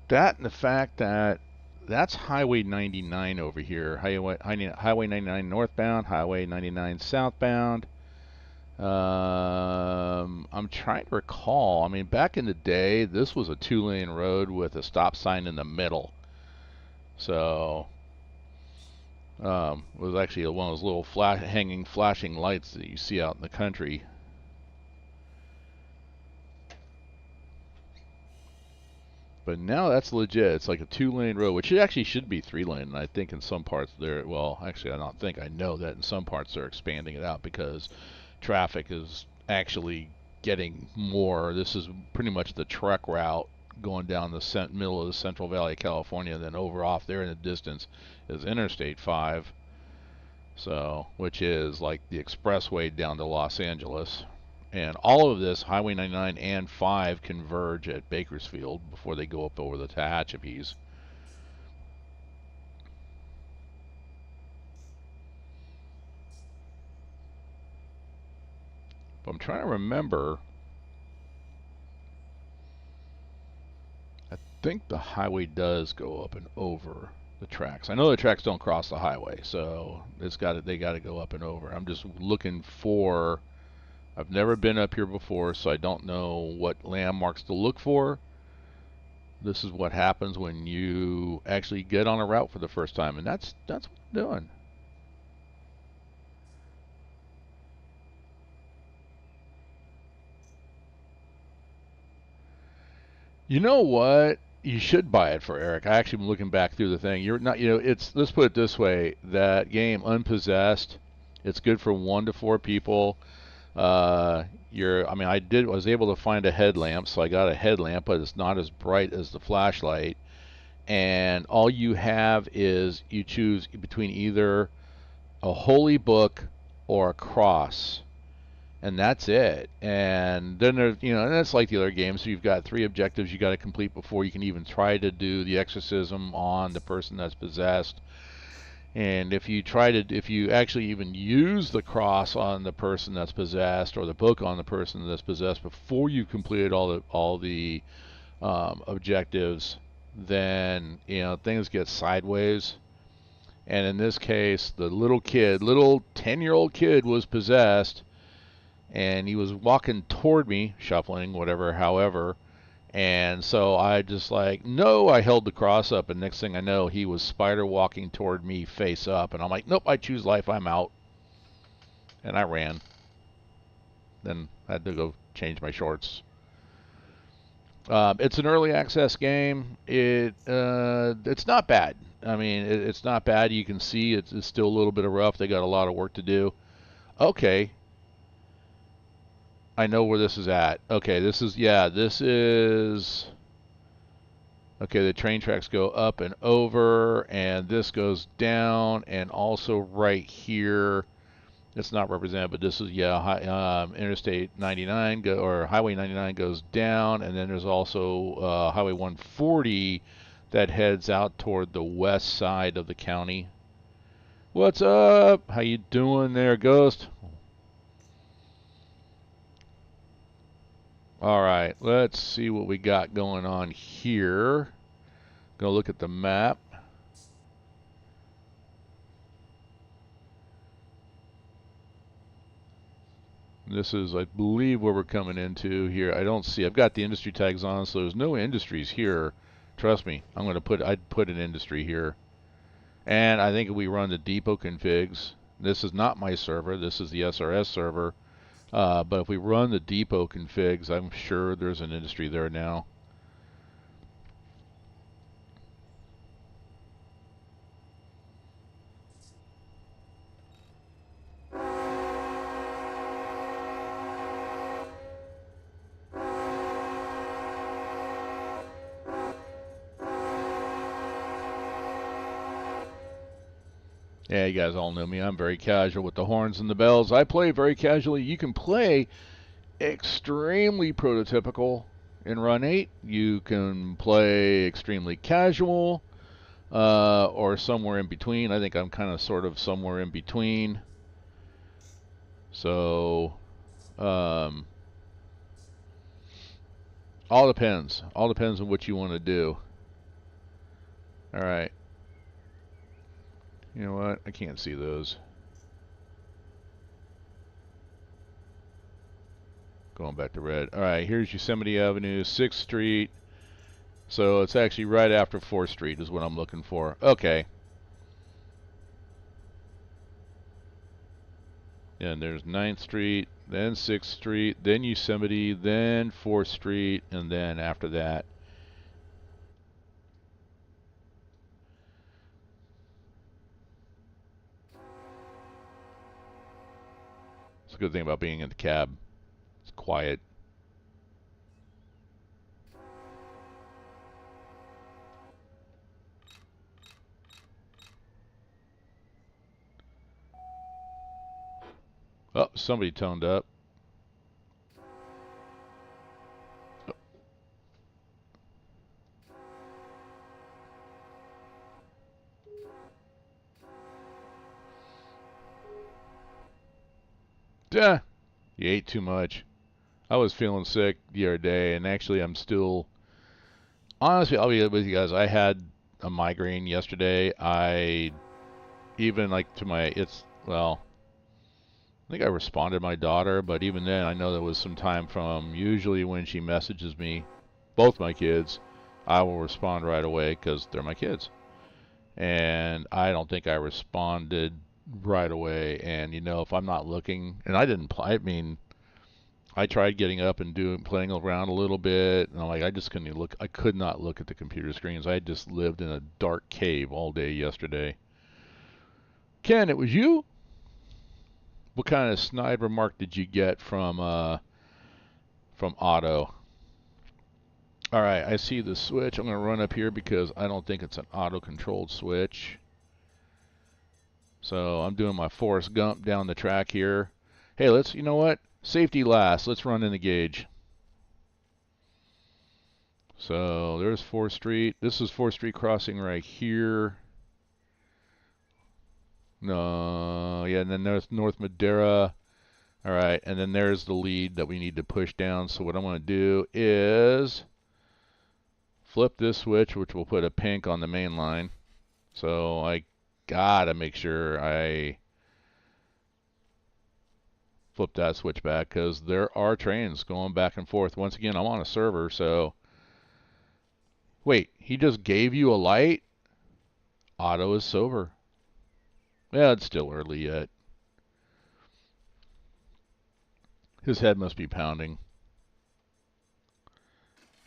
That and the fact that that's Highway 99 over here. Highway 99 northbound, Highway 99 southbound. I'm trying to recall. I mean, back in the day, this was a two-lane road with a stop sign in the middle. So, it was actually one of those little hanging flashing lights that you see out in the country. But now that's legit. It's like a two-lane road, which it actually should be three-lane. And I think in some parts they're, well, actually I don't think, I know that in some parts they're expanding it out because traffic is actually getting more. This is pretty much the truck route going down the middle of the Central Valley of California, and then over off there in the distance is Interstate 5. So, which is like the expressway down to Los Angeles. And all of this, Highway 99 and 5, converge at Bakersfield before they go up over the Tehachapi's. But I'm trying to remember. I think the highway does go up and over the tracks. I know the tracks don't cross the highway, so they got to go up and over. I'm just looking for. I've never been up here before, so I don't know what landmarks to look for. This is what happens when you actually get on a route for the first time, and that's what I'm doing. You know what? You should buy it for Eric. I actually been looking back through the thing. You're not, it's, let's put it this way. That game, Unpossessed, it's good for 1 to 4 people. I mean, was able to find a headlamp, so I got a headlamp, but it's not as bright as the flashlight. And all you have is you choose between either a holy book or a cross, and that's it. And then there's, and that's like the other games. So you've got 3 objectives you got to complete before you can even try to do the exorcism on the person that's possessed. And if you actually even use the cross on the person that's possessed or the book on the person that's possessed before you completed all the objectives, then things get sideways. And in this case, the little 10-year-old kid was possessed, and he was walking toward me, shuffling, whatever, however. And so I just like, no, I held the cross up, and next thing I know, he was spider walking toward me face up. And I'm like, nope, I choose life, I'm out. And I ran. Then I had to go change my shorts. It's an early access game. It's not bad. I mean, it's not bad. You can see it's still a little bit of rough. They got a lot of work to do. Okay, I know where this is at. Okay, this is. Okay, the train tracks go up and over, and this goes down, and also right here. It's not represented, but this is Interstate 99 or Highway 99 goes down, and then there's also Highway 140 that heads out toward the west side of the county. What's up? How you doing there, Ghost? All right, let's see what we got going on here. Go look at the map. This is, I believe, where we're coming into here. I don't see. I've got the industry tags on, so there's no industries here. Trust me, I'd put an industry here. And I think if we run the depot configs, this is not my server. This is the SRS server. But if we run the depot configs, I'm sure there's an industry there now. Yeah, you guys all know me. I'm very casual with the horns and the bells. I play very casually. You can play extremely prototypical in Run 8. You can play extremely casual, or somewhere in between. I think I'm kind of sort of somewhere in between. So, all depends. All depends on what you want to do. All right. You know what? I can't see those. Going back to red. All right, here's Yosemite Avenue, 6th Street. So it's actually right after 4th Street is what I'm looking for. Okay. And there's 9th Street, then 6th Street, then Yosemite, then 4th Street, and then after that. It's a good thing about being in the cab. It's quiet. Oh, somebody toned up. Duh, you ate too much. I was feeling sick the other day, and actually I'm still... Honestly, I'll be with you guys. I had a migraine yesterday. I even like to my... Well, I think I responded to my daughter, but even then I know there was some time from usually when she messages me, both my kids, I will respond right away because they're my kids. And I don't think I responded right away. And if I'm not looking, and I didn't, I mean, I tried getting up and playing around a little bit, and I'm like, I just couldn't even look. I could not look at the computer screens. I just lived in a dark cave all day yesterday. Ken, it was you? What kind of snide remark did you get from Otto? All right, I see the switch. I'm going to run up here because I don't think it's an auto-controlled switch. So I'm doing my Forrest Gump down the track here. Hey, you know what? Safety last. Let's run in the gauge. So there's 4th Street. This is 4th Street crossing right here. No, yeah, and then there's North Madera. All right, and then there's the lead that we need to push down. So what I'm going to do is flip this switch, which will put a pink on the main line. So I gotta make sure I flip that switch back because there are trains going back and forth. Once again, I'm on a server, so wait, he just gave you a light? Otto is sober. Yeah, it's still early yet. His head must be pounding.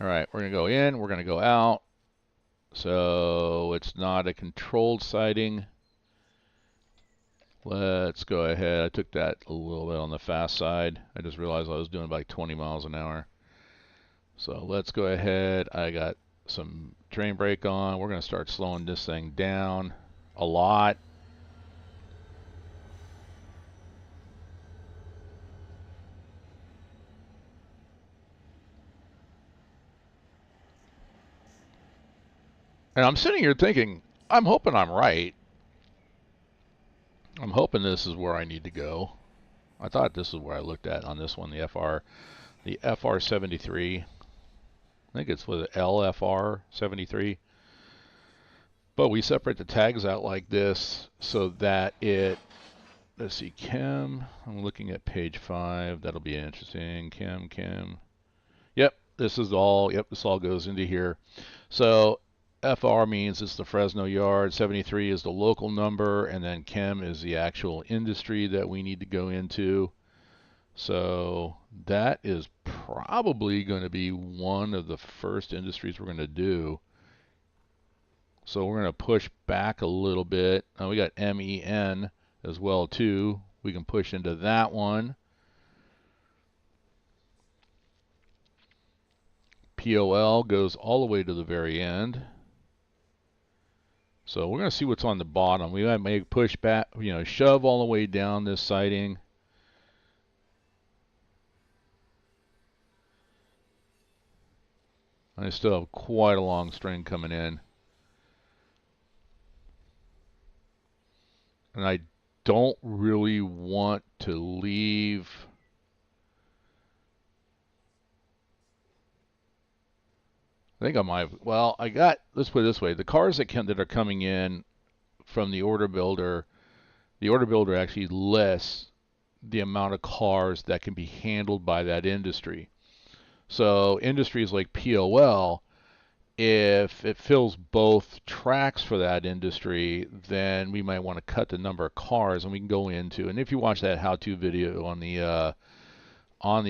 All right, we're going to go in, we're going to go out. So it's not a controlled sighting. Let's go ahead. I took that a little bit on the fast side. I just realized I was doing about 20 miles an hour. So let's go ahead. I got some drain brake on. We're going to start slowing this thing down a lot. And I'm sitting here thinking, I'm hoping I'm right. I'm hoping this is where I need to go. I thought this is where I looked at on this one, the FR73. I think it's with LFR73. But we separate the tags out like this so that let's see, Chem, I'm looking at page 5. That'll be interesting. Chem. Yep, this all goes into here. So FR means it's the Fresno yard, 73 is the local number, and then Chem is the actual industry that we need to go into. So that is probably going to be one of the first industries we're going to do. So we're going to push back a little bit. We got MEN as well too. We can push into that one. POL goes all the way to the very end. So we're going to see what's on the bottom. We might make push back, shove all the way down this siding. I still have quite a long string coming in. And I don't really want to leave. I think I might. Well, let's put it this way: the cars that are coming in from the order builder actually lists the amount of cars that can be handled by that industry. So industries like POL, if it fills both tracks for that industry, then we might want to cut the number of cars, and we can go into. And if you watch that how-to video on the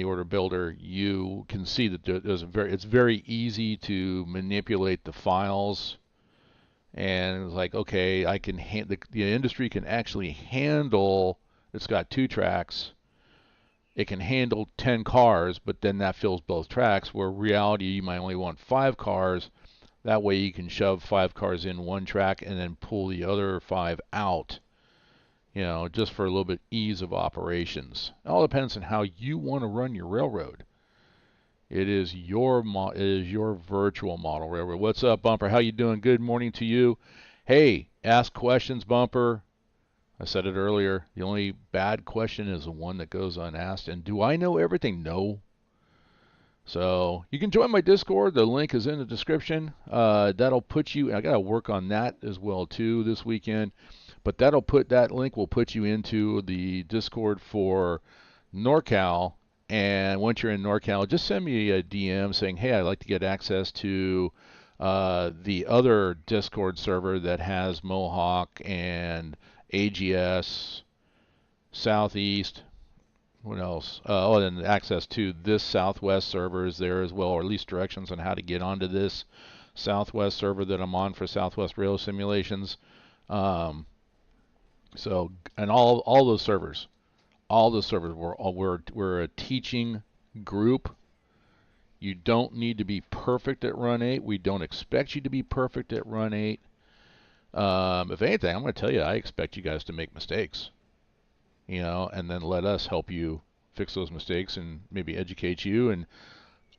order builder, you can see that it's very easy to manipulate the files. And it's like, okay, the industry can actually handle. It's got 2 tracks. It can handle 10 cars, but then that fills both tracks. Where reality, you might only want 5 cars. That way you can shove 5 cars in one track and then pull the other 5 out, just for a little bit ease of operations. It all depends on how you want to run your railroad. It is your virtual model railroad. What's up, Bumper? How you doing? Good morning to you. Hey, ask questions, Bumper. I said it earlier. The only bad question is the one that goes unasked. And do I know everything? No. So you can join my Discord. The link is in the description. That'll put you. I gotta work on that as well too this weekend. But that link will put you into the Discord for NorCal. And once you're in NorCal, just send me a DM saying, hey, I'd like to get access to the other Discord server that has Mohawk and AGS, Southeast. What else? Oh, and access to this Southwest server is there as well, or at least directions on how to get onto this Southwest server that I'm on for Southwest Rail Simulations. Um, so, and all those servers, we're a teaching group. You don't need to be perfect at Run8. We don't expect you to be perfect at Run8. If anything, I'm going to tell you, I expect you guys to make mistakes, and then let us help you fix those mistakes and maybe educate you. And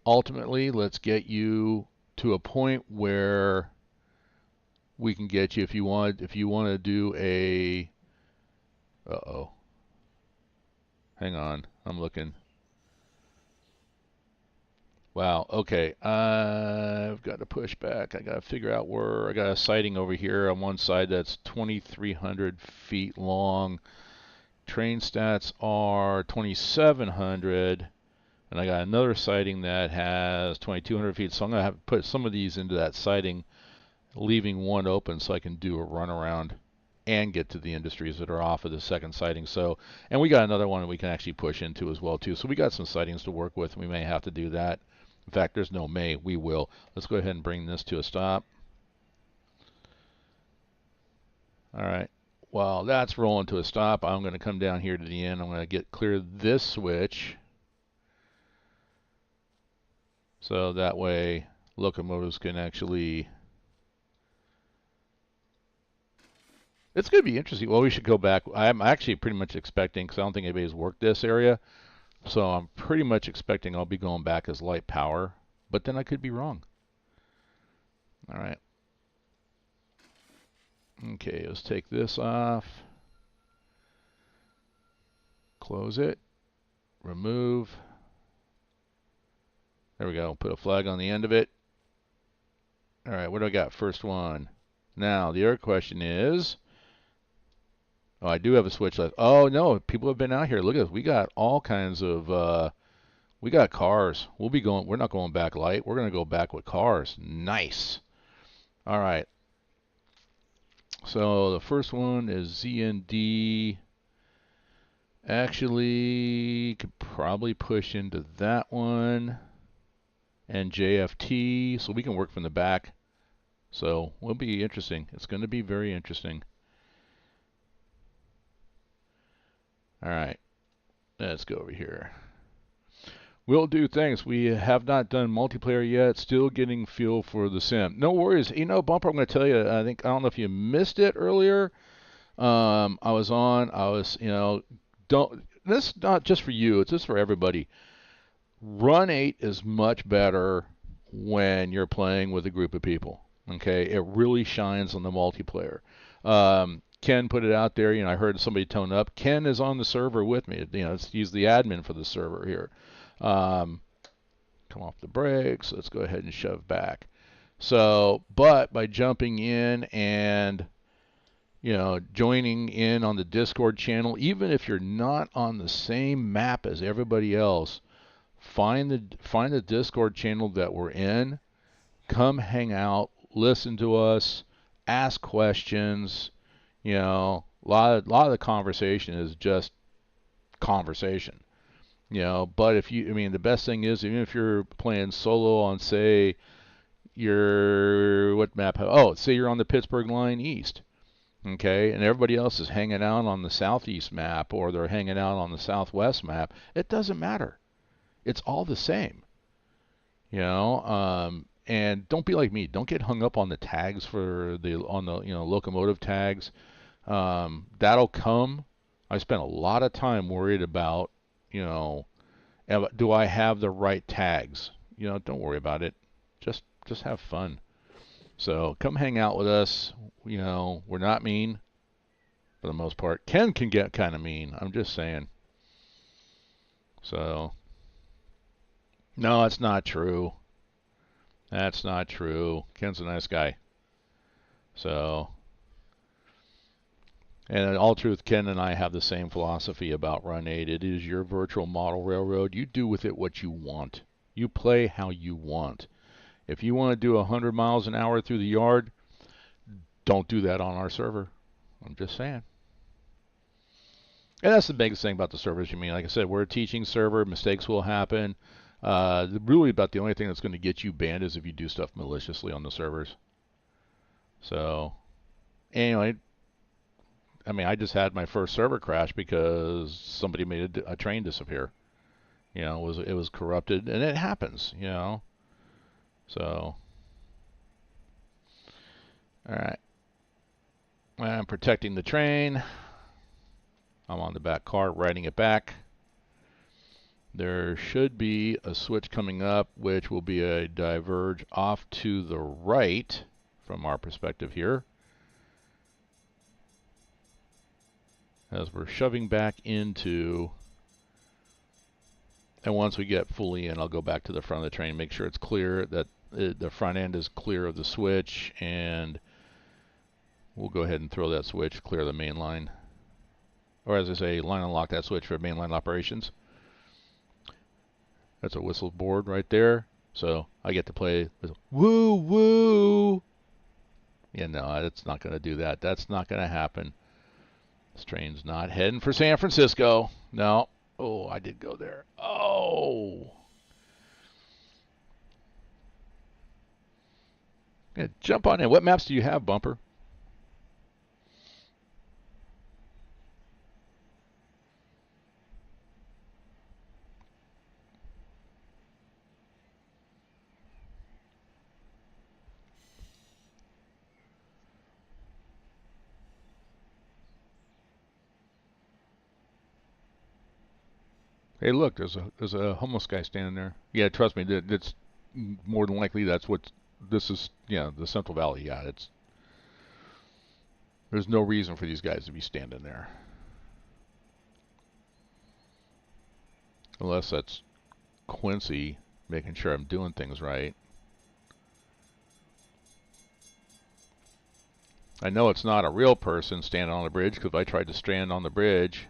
ultimately, let's get you to a point where we can get you, if you want to do a, uh-oh, hang on, I'm looking. Wow, okay, I've got to push back. I got to figure out where, I got a sighting over here on one side that's 2,300 feet long. Train stats are 2,700, and I got another sighting that has 2,200 feet, so I'm going to have to put some of these into that sighting, leaving one open so I can do a runaround and get to the industries that are off of the second sighting. So, and we got another one that we can actually push into as well too. So we got some sightings to work with. We may have to do that. In fact, there's no may, we will. Let's go ahead and bring this to a stop. All right. While that's rolling to a stop, I'm going to come down here to the end. I'm going to clear this switch. So that way locomotives can actually, it's going to be interesting. Well, we should go back. I'm actually pretty much expecting, because I don't think anybody's worked this area, so I'm pretty much expecting I'll be going back as light power, but then I could be wrong. All right. Okay, let's take this off. Close it. Remove. There we go. Put a flag on the end of it. All right, what do I got? First one. Now, the other question is, oh, I do have a switch left. Oh, no, people have been out here. Look at this. We got all kinds of, we got cars. We're not going back light. We're going to go back with cars. Nice. All right. So the first one is ZND. Actually, could probably push into that one. And JFT, so we can work from the back. So will be interesting. It's going to be very interesting. All right, let's go over here. We'll do things. We have not done multiplayer yet. Still getting feel for the sim. No worries. Bumper, I'm going to tell you, I don't know if you missed it earlier. I was, this is not just for you. It's just for everybody. Run8 is much better when you're playing with a group of people. Okay, it really shines on the multiplayer. Ken put it out there. I heard somebody tone up. Ken is on the server with me. He's the admin for the server here. Come off the brakes. Let's go ahead and shove back. So, but by jumping in and joining in on the Discord channel, even if you're not on the same map as everybody else, find the Discord channel that we're in. Come hang out, listen to us, ask questions. A lot of the conversation is just conversation. But the best thing is, even if you're playing solo on, say, what map? Oh, say you're on the Pittsburgh line east, okay, and everybody else is hanging out on the southeast map, or they're hanging out on the southwest map. It doesn't matter. It's all the same. And don't be like me. Don't get hung up on the tags on the locomotive tags. That'll come. I spent a lot of time worried about, do I have the right tags? Don't worry about it. Just have fun. So come hang out with us. We're not mean for the most part. Ken can get kind of mean. I'm just saying. So, no, it's not true. That's not true. Ken's a nice guy. So, and in all truth, Ken and I have the same philosophy about Run8. It is your virtual model railroad. You do with it what you want. You play how you want. If you want to do 100 miles an hour through the yard, don't do that on our server. I'm just saying. And that's the biggest thing about the servers. You mean, like I said, we're a teaching server. Mistakes will happen. Really, about the only thing that's going to get you banned is if you do stuff maliciously on the servers. So, anyway, I mean, I just had my first server crash because somebody made a train disappear. You know, it was corrupted, and it happens. You know, so all right. I'm protecting the train. I'm on the back car, riding it back. There should be a switch coming up, which will be a diverge off to the right from our perspective here. As we're shoving back into, and once we get fully in, I'll go back to the front of the train, make sure it's clear, that the front end is clear of the switch, and we'll go ahead and throw that switch, clear the main line. Or as I say, line unlock that switch for mainline operations. That's a whistle board right there. So I get to play woo woo. Yeah, no, that's not going to do that. That's not going to happen. This train's not heading for San Francisco. No. Oh, I did go there. Oh. Yeah, jump on in. What maps do you have, Bumper? Hey, look, there's a homeless guy standing there. Yeah, trust me, that's more than likely that's what this is. Yeah, the Central Valley. Yeah, there's no reason for these guys to be standing there, unless that's Quincy making sure I'm doing things right. I know it's not a real person standing on the bridge, because if I tried to stand on the bridge,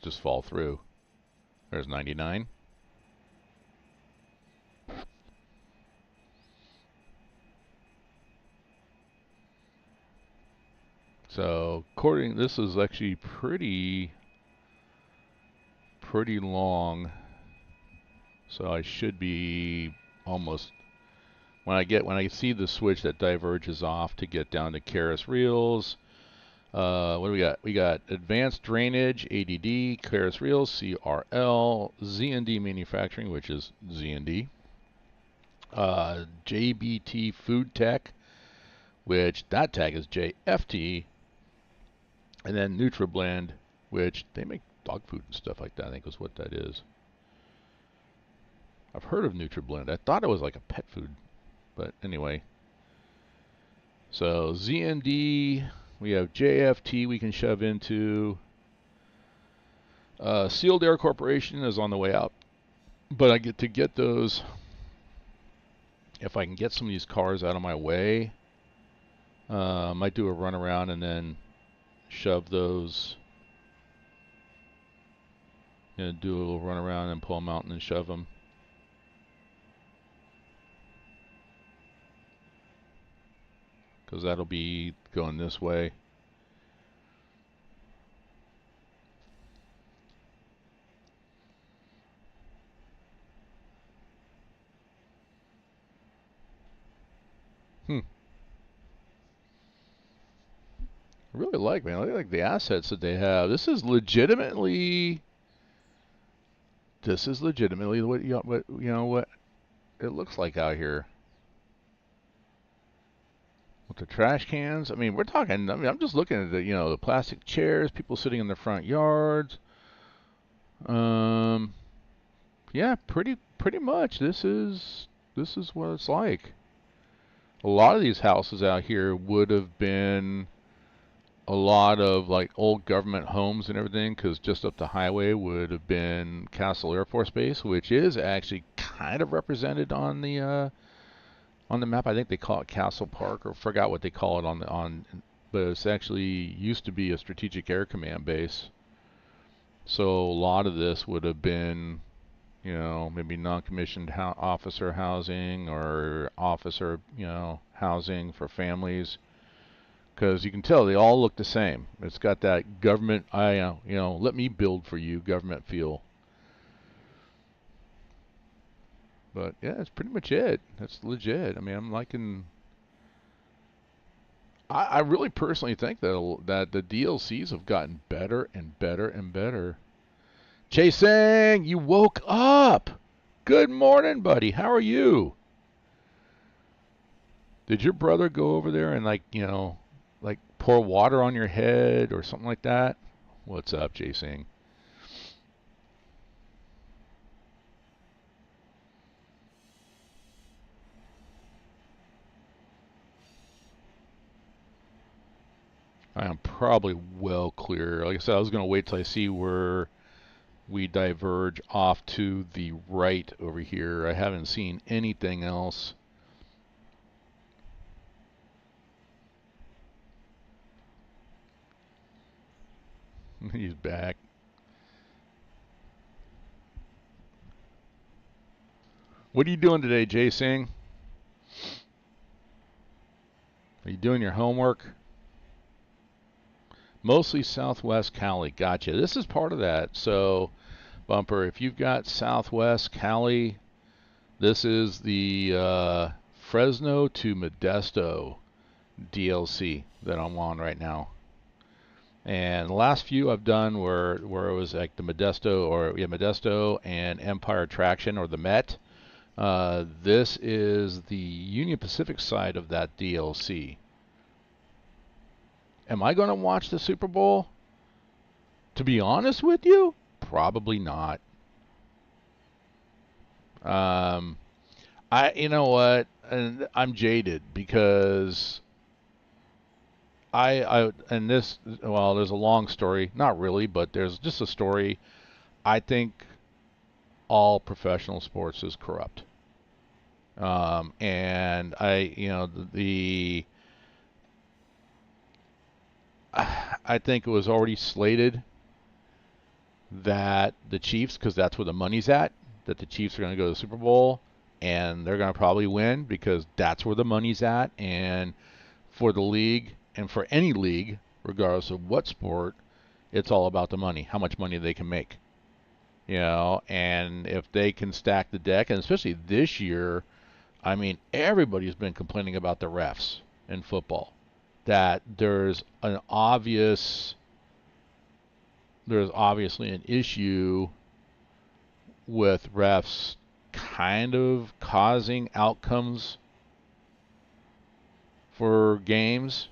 just fall through. There's 99. So this is actually pretty long. So I should be almost, when I see the switch that diverges off to get down to Karis Reels. What do we got? We got Advanced Drainage, ADD, Karis Reels, CRL, Z&D Manufacturing, which is Z&D. JBT Food Tech, which that tag is JFT. And then NutriBlend, which they make dog food and stuff like that, I think is what that is. I've heard of NutriBlend. I thought it was like a pet food, but anyway. So ZND, we have JFT we can shove into. Sealed Air Corporation is on the way out, but I get to get those. If I can get some of these cars out of my way, I might do a run around and then shove those. Do a little run around and pull them out and then shove them. Because that'll be going this way. I really like, man. I like the assets that they have. This is legitimately what it looks like out here. With the trash cans. I mean, we're talking, I'm just looking at the plastic chairs, people sitting in their front yards. Yeah, pretty much this is what it's like. A lot of these houses out here would have been a lot of like old government homes and everything, because just up the highway would have been Castle Air Force Base, which is actually kind of represented on the map. I think they call it Castle Park, or forgot what they call it but it's actually used to be a Strategic Air Command base. So a lot of this would have been, maybe non-commissioned officer housing, or officer, housing for families. because you can tell they all look the same. It's got that government, let me build for you government feel. But yeah, that's pretty much it. That's legit. I mean, I'm liking. I really personally think that the DLCs have gotten better and better and better. Chasing, you woke up. Good morning, buddy. How are you? Did your brother go over there and like pour water on your head or something like that? What's up, Chasing? I am probably well clear. Like I said, I was going to wait till I see where we diverge off to the right over here. I haven't seen anything else. He's back. What are you doing today, Jay Singh? Are you doing your homework? Mostly Southwest Cali. Gotcha. This is part of that. So, Bumper, if you've got Southwest Cali, this is the Fresno to Modesto DLC that I'm on right now. And the last few I've done where it was like the Modesto and Empire Traction or the Met. This is the Union Pacific side of that DLC. Am I going to watch the Super Bowl? To be honest with you, probably not. Um, you know what? And I'm jaded because and this, well, there's a long story. Not really, but there's just a story. I think all professional sports is corrupt. And I think it was already slated that the Chiefs, because that's where the money's at, that the Chiefs are going to go to the Super Bowl and they're going to probably win because that's where the money's at. And for the league and for any league, regardless of what sport, it's all about the money, how much money they can make. And if they can stack the deck, and especially this year, I mean, everybody's been complaining about the refs in football. That there's obviously an issue with refs kind of causing outcomes for games,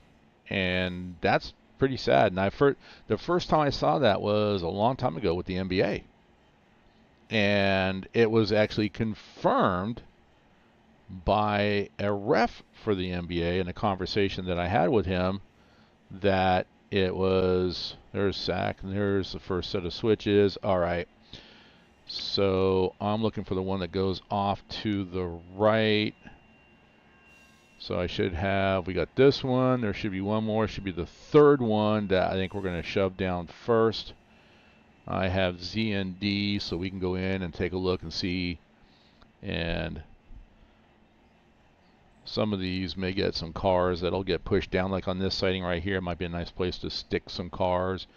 and that's pretty sad. And the first time I saw that was a long time ago with the NBA, and it was actually confirmed by a ref for the NBA in a conversation that I had with him that there's sack and there's the first set of switches. All right. So I'm looking for the one that goes off to the right. So we got this one. There should be one more. It should be the third one that I think we're going to shove down first. I have Z and D, so we can go in and take a look and see. And some of these may get some cars that'll get pushed down, like on this sighting right here. It might be a nice place to stick some cars.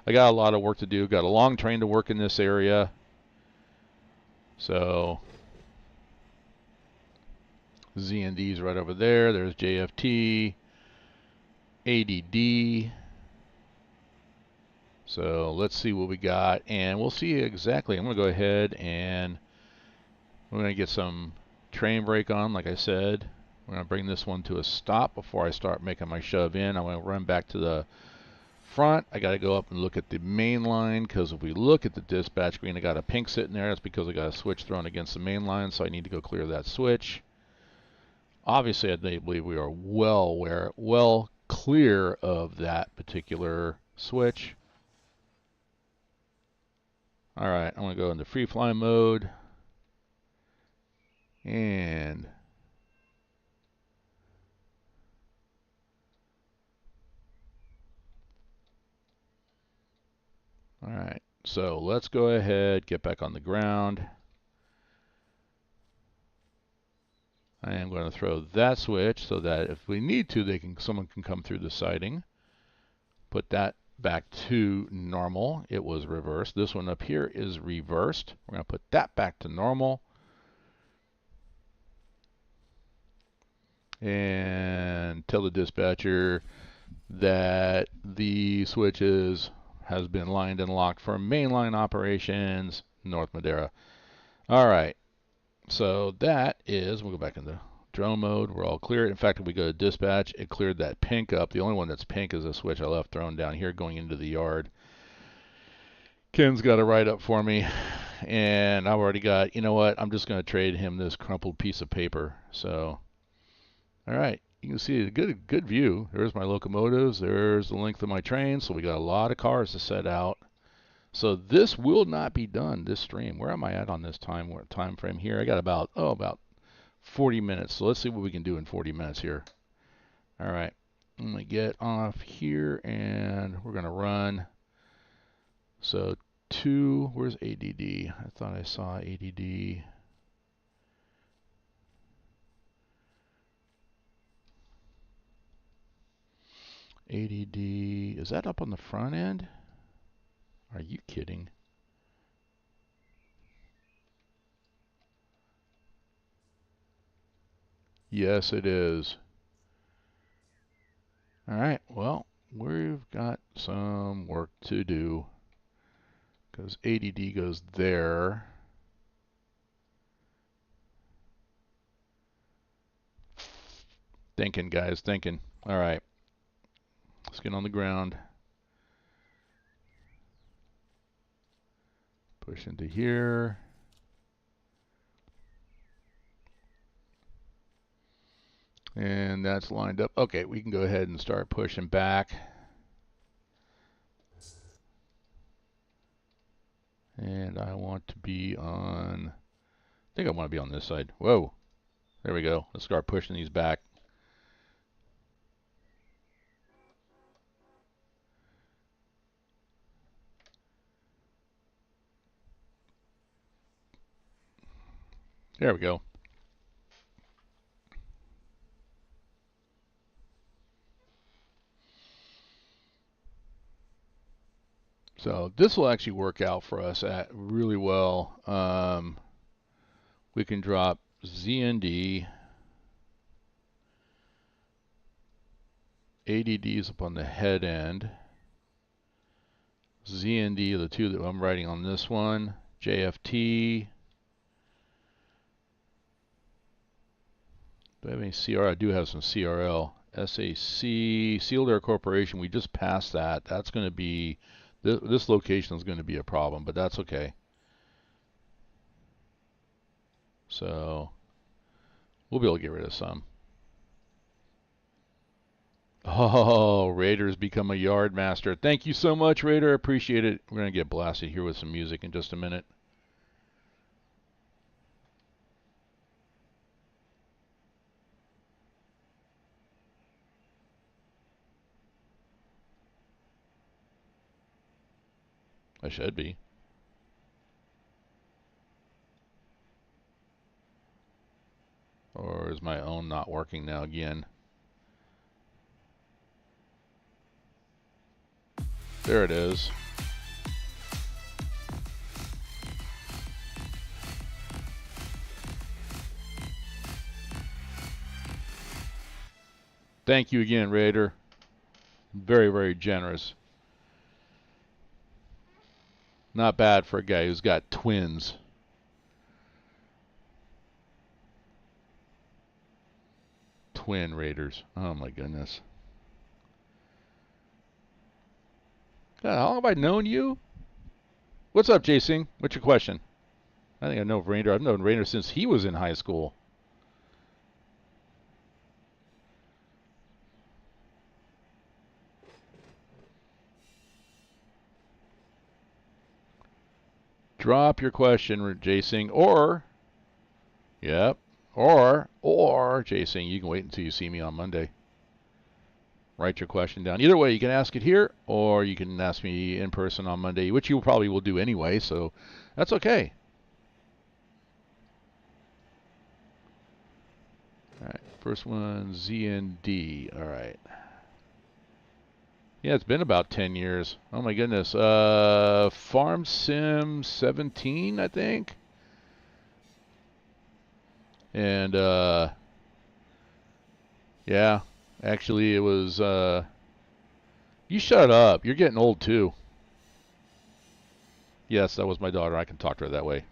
I got a lot of work to do. Got a long train to work in this area. So Z and D's right over there. There's JFT, ADD. So let's see what we got, and we'll see exactly. I'm going to go ahead and we're going to get some train brake on, like I said. We're going to bring this one to a stop before I start making my shove in. I'm going to run back to the front. I got to go up and look at the main line, because if we look at the dispatch screen, I got a pink sitting there. That's because I got a switch thrown against the main line, so I need to go clear that switch. Obviously, I believe we are well clear of that particular switch. All right, I'm going to go into free fly mode. And all right, so let's go ahead, get back on the ground. I am going to throw that switch so that if we need to, someone can come through the siding. Put that back to normal. It was reversed. This one up here is reversed. We're going to put that back to normal. And tell the dispatcher that the switches has been lined and locked for mainline operations, North Madera. All right. So that is, we'll go back into drone mode. We're all clear. In fact, if we go to dispatch, it cleared that pink up. The only one that's pink is a switch I left thrown down here going into the yard. Ken's got a write-up for me, and I've already got, you know what, I'm just going to trade him this crumpled piece of paper. So, all right, you can see a good view. There's my locomotives. There's the length of my train. So we got a lot of cars to set out. So this will not be done, this stream. Where am I at on this time frame here? I got about 40 minutes. So let's see what we can do in 40 minutes here. All right. I'm going to get off here and we're going to run. So where's ADD? I thought I saw ADD. ADD, is that up on the front end? Are you kidding? Yes, it is. All right, well, we've got some work to do because ADD goes there. Thinking, guys, thinking. All right, let's get on the ground. Push into here. And that's lined up. Okay, we can go ahead and start pushing back. And I want to be on, I think I want to be on this side. Whoa, there we go. Let's start pushing these back. There we go. So this will actually work out for us at really well. We can drop ZND, ADDs up on the head end, ZND, the two that I'm writing on this one, JFT. Do I have any CR? I do have some CRL. SAC, Sealed Air Corporation, we just passed that. That's going to be, this location is going to be a problem, but that's okay. So we'll be able to get rid of some. Oh, Raider's become a yard master. Thank you so much, Raider. I appreciate it. We're going to get blasted here with some music in just a minute. I should be. Or is my own not working now again? There it is. Thank you again, Raider. Very, very generous. Not bad for a guy who's got twins. Twin Raiders. Oh my goodness. God, how long have I known you? What's up, Jason? What's your question? I think I know Raider. I've known Raider since he was in high school. Drop your question, Jason, or, yep, or, Jason, you can wait until you see me on Monday. Write your question down. Either way, you can ask it here, or you can ask me in person on Monday, which you probably will do anyway, so that's okay. First one, ZND. All right. Yeah, it's been about 10 years. Oh my goodness. Farm Sim 17, I think. And yeah, actually it was you shut up. You're getting old too. Yes, that was my daughter. I can talk to her that way.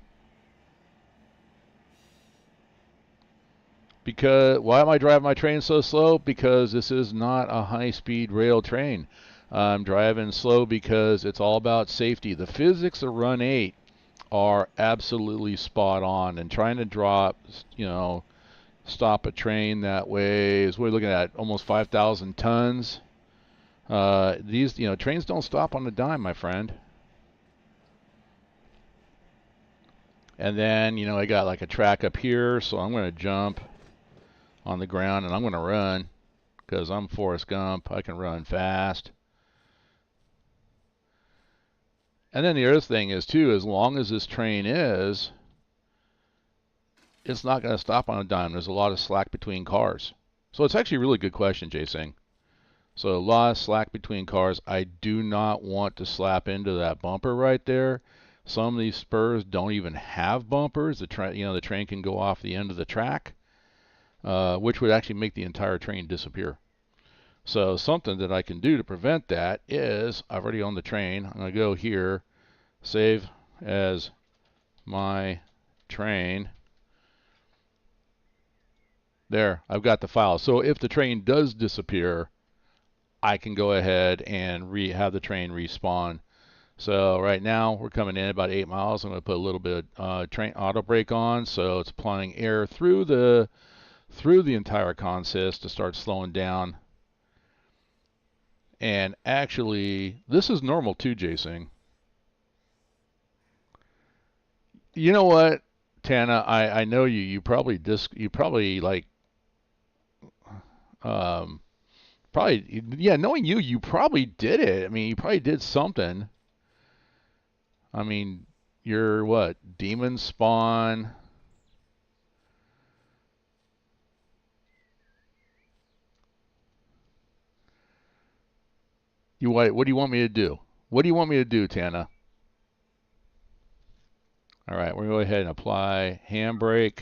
Because why am I driving my train so slow? Because this is not a high-speed rail train. I'm driving slow because it's all about safety. The physics of Run 8 are absolutely spot on, and trying to stop a train that weighs, we're looking at almost 5,000 tons. These, trains don't stop on a dime, my friend. And then, I got like a track up here, so I'm going to jump on the ground and I'm going to run because I'm Forrest Gump. I can run fast. And then the other thing is, too, as long as this train is, it's not going to stop on a dime. There's a lot of slack between cars. So it's actually a really good question, Jay Singh. So a lot of slack between cars. I do not want to slap into that bumper right there. Some of these spurs don't even have bumpers. The train can go off the end of the track, which would actually make the entire train disappear. So something that I can do to prevent that is, I've already on the train. I'm going to go here, save as my train. There, I've got the file. So if the train does disappear, I can go ahead and have the train respawn. So right now we're coming in about 8 miles. I'm going to put a little bit of train auto brake on, so it's applying air through the entire consist to start slowing down. And actually, this is normal too, Jason. You know what, Tana? I know you. You probably like probably, yeah. Knowing you, you probably did it. I mean, you probably did something. I mean, you're what? Demon spawn. What do you want me to do? What do you want me to do, Tana? All right, we're going to go ahead and apply handbrake.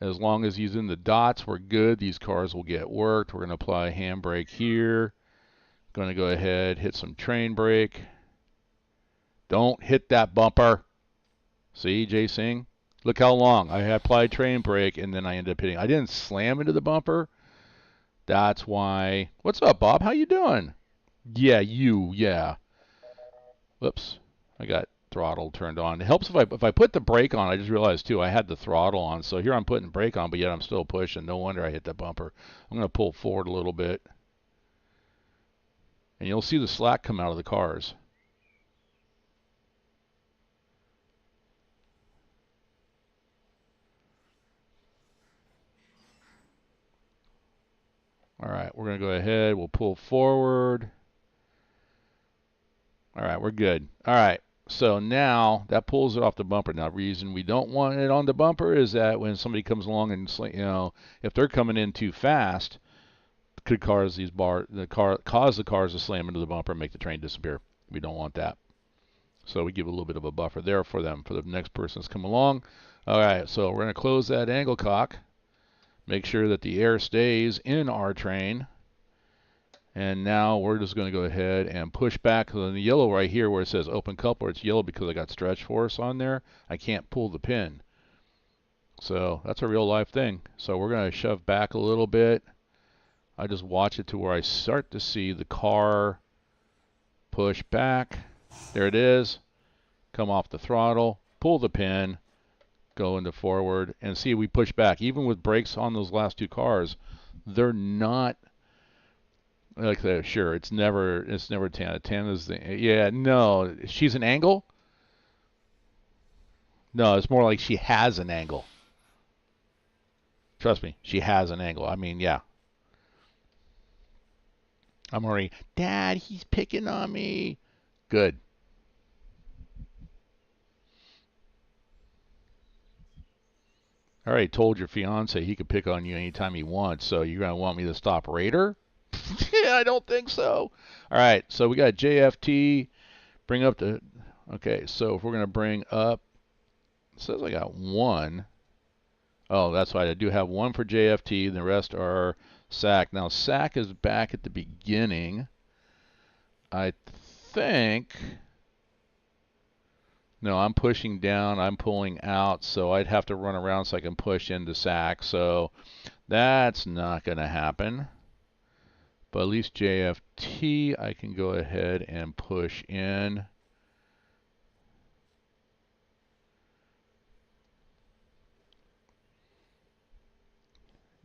As long as using the dots, we're good. These cars will get worked. We're going to apply handbrake here. Going to go ahead, hit some train brake. Don't hit that bumper. See, Jay Singh? Look how long. I applied train brake and then I ended up hitting. I didn't slam into the bumper. That's why. What's up, Bob? How you doing? Yeah, yeah. Whoops. I got throttle turned on. It helps if I put the brake on. I just realized too I had the throttle on. So here I'm putting brake on, but yet I'm still pushing. No wonder I hit that bumper. I'm going to pull forward a little bit. And you'll see the slack come out of the cars. All right, we're going to go ahead. We'll pull forward. All right, we're good. All right, so now that pulls it off the bumper. Now, the reason we don't want it on the bumper is that when somebody comes along and, if they're coming in too fast, it could cause the cars to slam into the bumper and make the train disappear. We don't want that. So we give a little bit of a buffer there for them, for the next person that's come along. All right, so we're going to close that angle cock. Make sure that the air stays in our train. And now we're just going to go ahead and push back. So the yellow right here where it says open coupler, it's yellow because I got stretch force on there. I can't pull the pin. So that's a real life thing. So we're going to shove back a little bit. I just watch it to where I start to see the car push back. There it is. Come off the throttle, pull the pin, go into forward, and see we push back. Even with brakes on those last two cars, they're not like that. Sure, it's never Tana. Tana's no, she's an angle. No, it's more like she has an angle. Trust me, she has an angle. I mean, yeah. I'm already, Dad, he's picking on me. Good. I already told your fiance he could pick on you anytime he wants, so you're going to want me to stop Raider? Yeah, I don't think so. All right, so we got JFT. Bring up the... Okay, so if we're going to bring up... It says I got one. Oh, that's right. I do have one for JFT. The rest are SAC. Now, SAC is back at the beginning. I think... No, I'm pushing down. I'm pulling out. So I'd have to run around so I can push into SAC. So that's not going to happen. But at least JFT, I can go ahead and push in.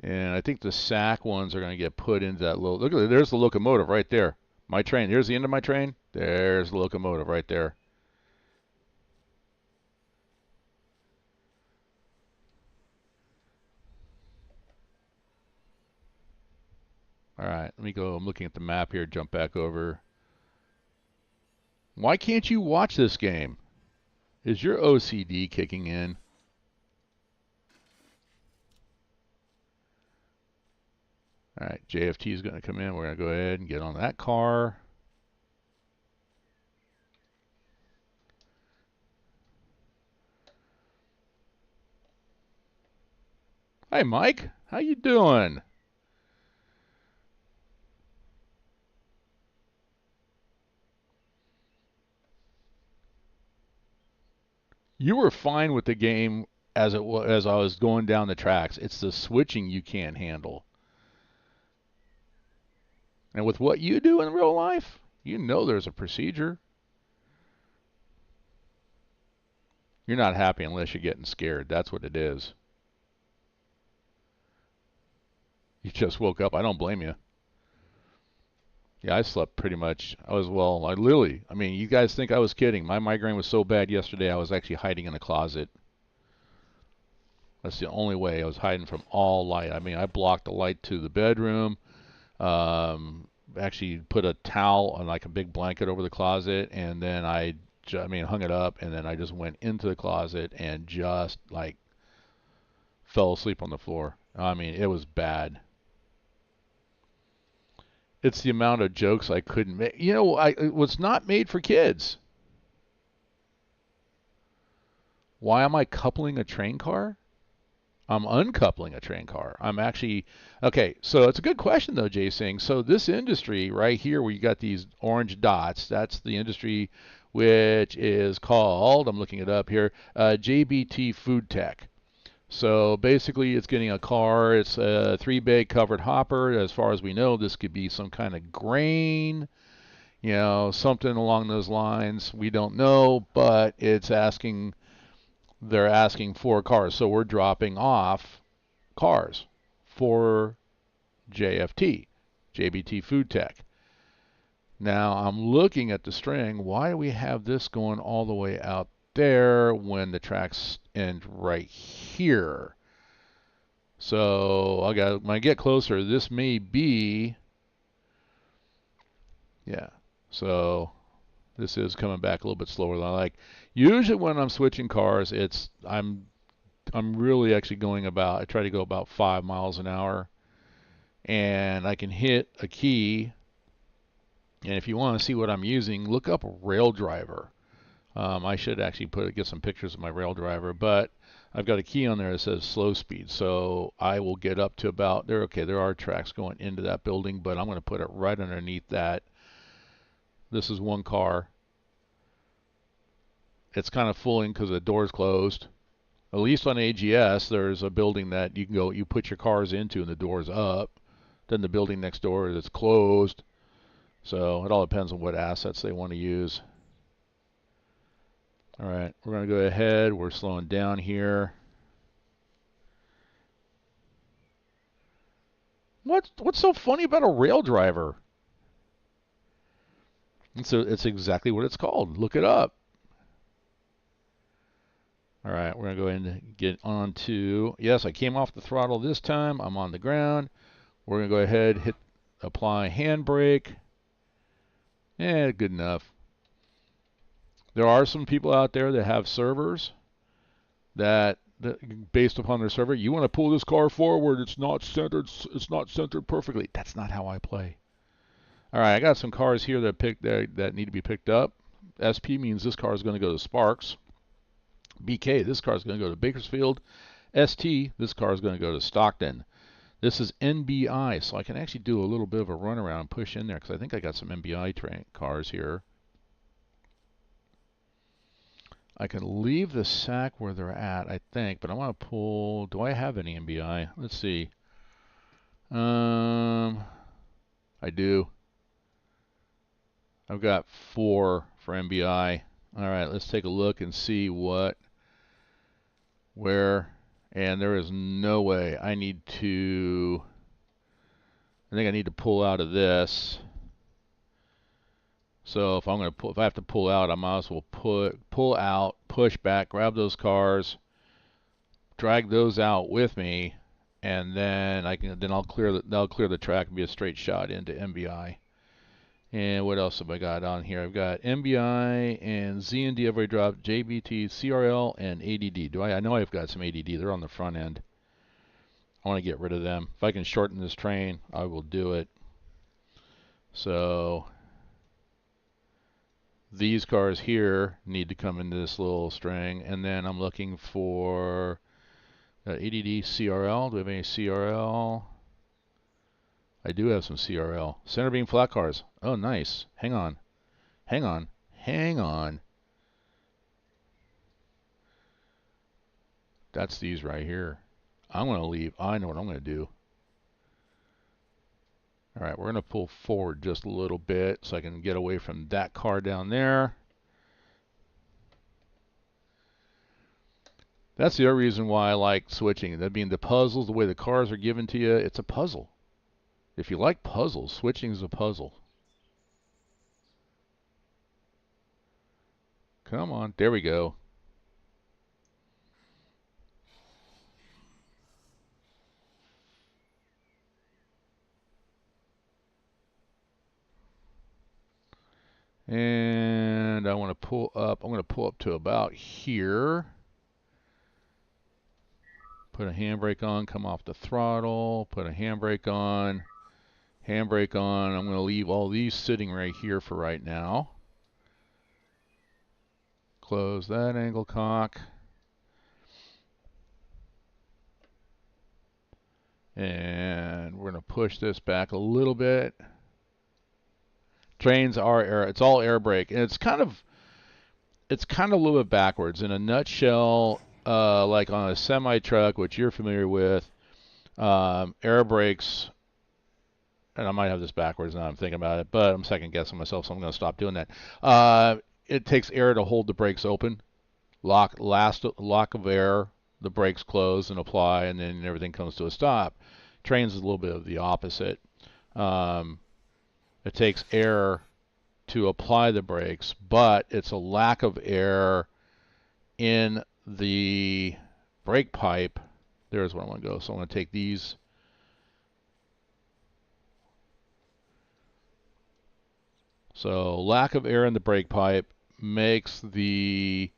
And I think the SAC ones are going to get put into that little... Look at it. There's the locomotive right there. My train. Here's the end of my train. There's the locomotive right there. All right, let me go. I'm looking at the map here. Jump back over. Why can't you watch this game? Is your OCD kicking in? All right, JFT is going to come in. We're going to go ahead and get on that car. Hi, Mike. How you doing? You were fine with the game as it was, as I was going down the tracks. It's the switching you can't handle. And with what you do in real life, you know there's a procedure. You're not happy unless you're getting scared. That's what it is. You just woke up. I don't blame you. Yeah, I slept pretty much. I literally, I mean, you guys think I was kidding. My migraine was so bad yesterday, I was actually hiding in a closet. That's the only way. I was hiding from all light. I mean, I blocked the light to the bedroom. Actually put a towel on like a big blanket over the closet, and then hung it up, and then I just went into the closet and just like fell asleep on the floor. I mean, it was bad. It's the amount of jokes I couldn't make. You know, it was not made for kids. Why am I coupling a train car? I'm uncoupling a train car. I'm actually okay. So it's a good question though, Jay Singh. So this industry right here, where you got these orange dots, that's the industry which is called. I'm looking it up here. JBT Food Tech. So basically, it's getting a car. It's a 3-bay covered hopper. As far as we know, this could be some kind of grain, something along those lines. We don't know, but they're asking for cars. So we're dropping off cars for JFT, JBT Food Tech. Now I'm looking at the string. Why do we have this going all the way out there when the tracks end right here? So when I get closer, this may be, yeah. So this is coming back a little bit slower than I like. Usually when I'm switching cars, I'm really actually going about, I try to go about 5 miles an hour, and I can hit a key. And if you want to see what I'm using, look up Rail Driver. I should actually get some pictures of my Rail Driver, but I've got a key on there that says slow speed, so I will get up to about there. Okay, there are tracks going into that building, but I'm going to put it right underneath that. This is one car. It's kind of fooling because the door's closed. At least on AGS, there's a building that you can go, you put your cars into, and the door's up. Then the building next door is closed. So it all depends on what assets they want to use. All right, we're going to go ahead. We're slowing down here. What's so funny about a rail driver? It's exactly what it's called. Look it up. All right, we're going to go ahead and get on to, yes, I came off the throttle this time. I'm on the ground. We're going to go ahead, hit apply handbrake. Good enough. There are some people out there that have servers that based upon their server. You want to pull this car forward. It's not centered. It's not centered perfectly. That's not how I play. All right, I got some cars here that need to be picked up. SP means this car is going to go to Sparks. BK, this car is going to go to Bakersfield. ST, this car is going to go to Stockton. This is NBI, so I can actually do a little bit of a run around and push in there because I think I got some NBI cars here. I can leave the SAC where they're at, I think, but I want to pull. Do I have any NBI? Let's see. I do. I've got 4 for NBI. All right, let's take a look and see where, and there is no way I need to. I think I need to pull out of this. So if I have to pull out, I might as well pull out, push back, grab those cars, drag those out with me, and then I'll clear the track and be a straight shot into MBI. And what else have I got on here? I've got MBI and Z&D. I've already dropped JBT, CRL, and ADD. I know I've got some ADD. They're on the front end. I want to get rid of them. If I can shorten this train, I will do it. So these cars here need to come into this little string, and then I'm looking for ADD, CRL. Do we have any CRL? I do have some CRL. Center beam flat cars. Oh, nice. Hang on. Hang on. Hang on. That's these right here. I'm going to leave. I know what I'm going to do. All right, we're going to pull forward just a little bit so I can get away from that car down there. That's the other reason why I like switching. That being the puzzles, the way the cars are given to you, it's a puzzle. If you like puzzles, switching is a puzzle. Come on, there we go. And I want to pull up. I'm going to pull up to about here. Put a handbrake on, come off the throttle, put a handbrake on, handbrake on. I'm going to leave all these sitting right here for right now. Close that angle cock. And we're going to push this back a little bit. Trains are air. It's all air brake, and it's kind of a little bit backwards. In a nutshell, like on a semi truck, which you're familiar with, air brakes. And I might have this backwards now I'm thinking about it, but I'm second guessing myself, so I'm going to stop doing that. It takes air to hold the brakes open. Lock of air, the brakes close and apply, and then everything comes to a stop. Trains is a little bit of the opposite. It takes air to apply the brakes, but it's a lack of air in the brake pipe. There's where I want to go. So I'm going to take these. So lack of air in the brake pipe makes the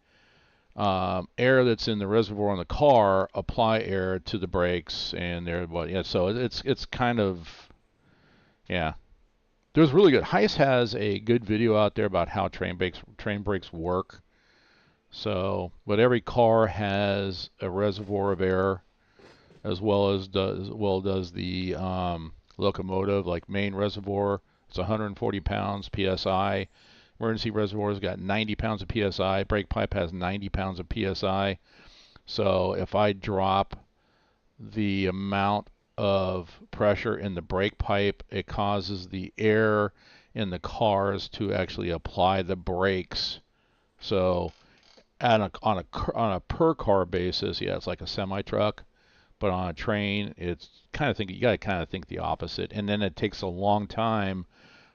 air that's in the reservoir on the car apply air to the brakes, and there. But yeah, so it's kind of, yeah. There's really good. Heist has a good video out there about how train brakes work. So, but every car has a reservoir of air, as well does the locomotive. Like main reservoir, it's 140 pounds psi. Emergency reservoir's got 90 pounds of psi. Brake pipe has 90 pounds of psi. So if I drop the amount of pressure in the brake pipe, it causes the air in the cars to actually apply the brakes. So on a per car basis, yeah, it's like a semi truck, but on a train, it's you got to kind of think the opposite. And then it takes a long time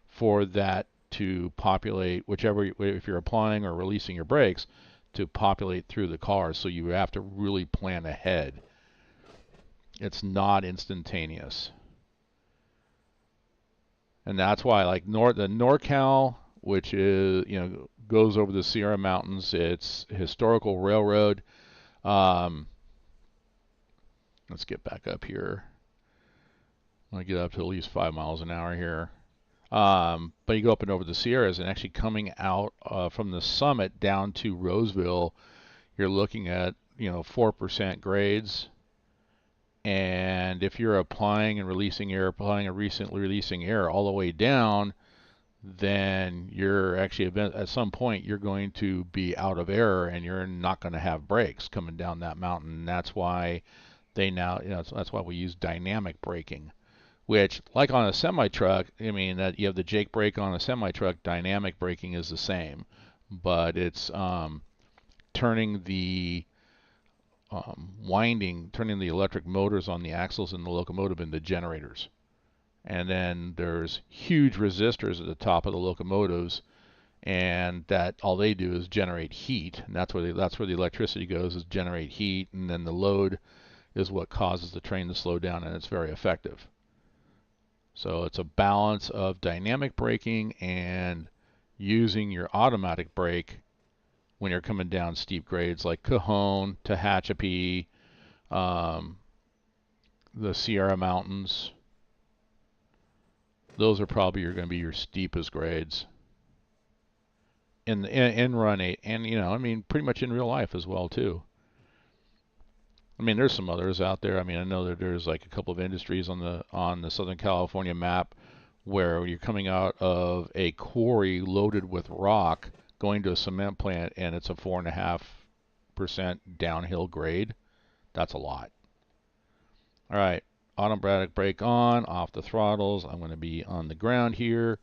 for that to populate, if you're applying or releasing your brakes, to populate through the car. So you have to really plan ahead. It's not instantaneous. And that's why, like the NorCal, which is, goes over the Sierra Mountains, it's historical railroad. Let's get back up here. I want to get up to at least 5 miles an hour here. But you go up and over the Sierras, and actually coming out from the summit down to Roseville, you're looking at 4% grades. And if you're applying and releasing air, applying and recently releasing air all the way down, then you're actually at some point you're going to be out of air and you're not going to have brakes coming down that mountain. That's why they now, that's why we use dynamic braking, which, like on a semi truck, I mean that you have the Jake brake on a semi truck. Dynamic braking is the same, but it's turning the turning the electric motors on the axles in the locomotive into generators. And then there's huge resistors at the top of the locomotives, and that all they do is generate heat, and that's where the electricity goes, is generate heat, and then the load is what causes the train to slow down, and it's very effective. So it's a balance of dynamic braking and using your automatic brake when you're coming down steep grades like Cajon, Tehachapi, the Sierra Mountains. Those are probably going to be your steepest grades in Run8, and I mean pretty much in real life as well too. I mean there's some others out there. I mean I know that there's like a couple of industries on the Southern California map where you're coming out of a quarry loaded with rock going to a cement plant, and it's a 4.5% downhill grade. That's a lot. All right, automatic brake on, off the throttles. I'm going to be on the ground here.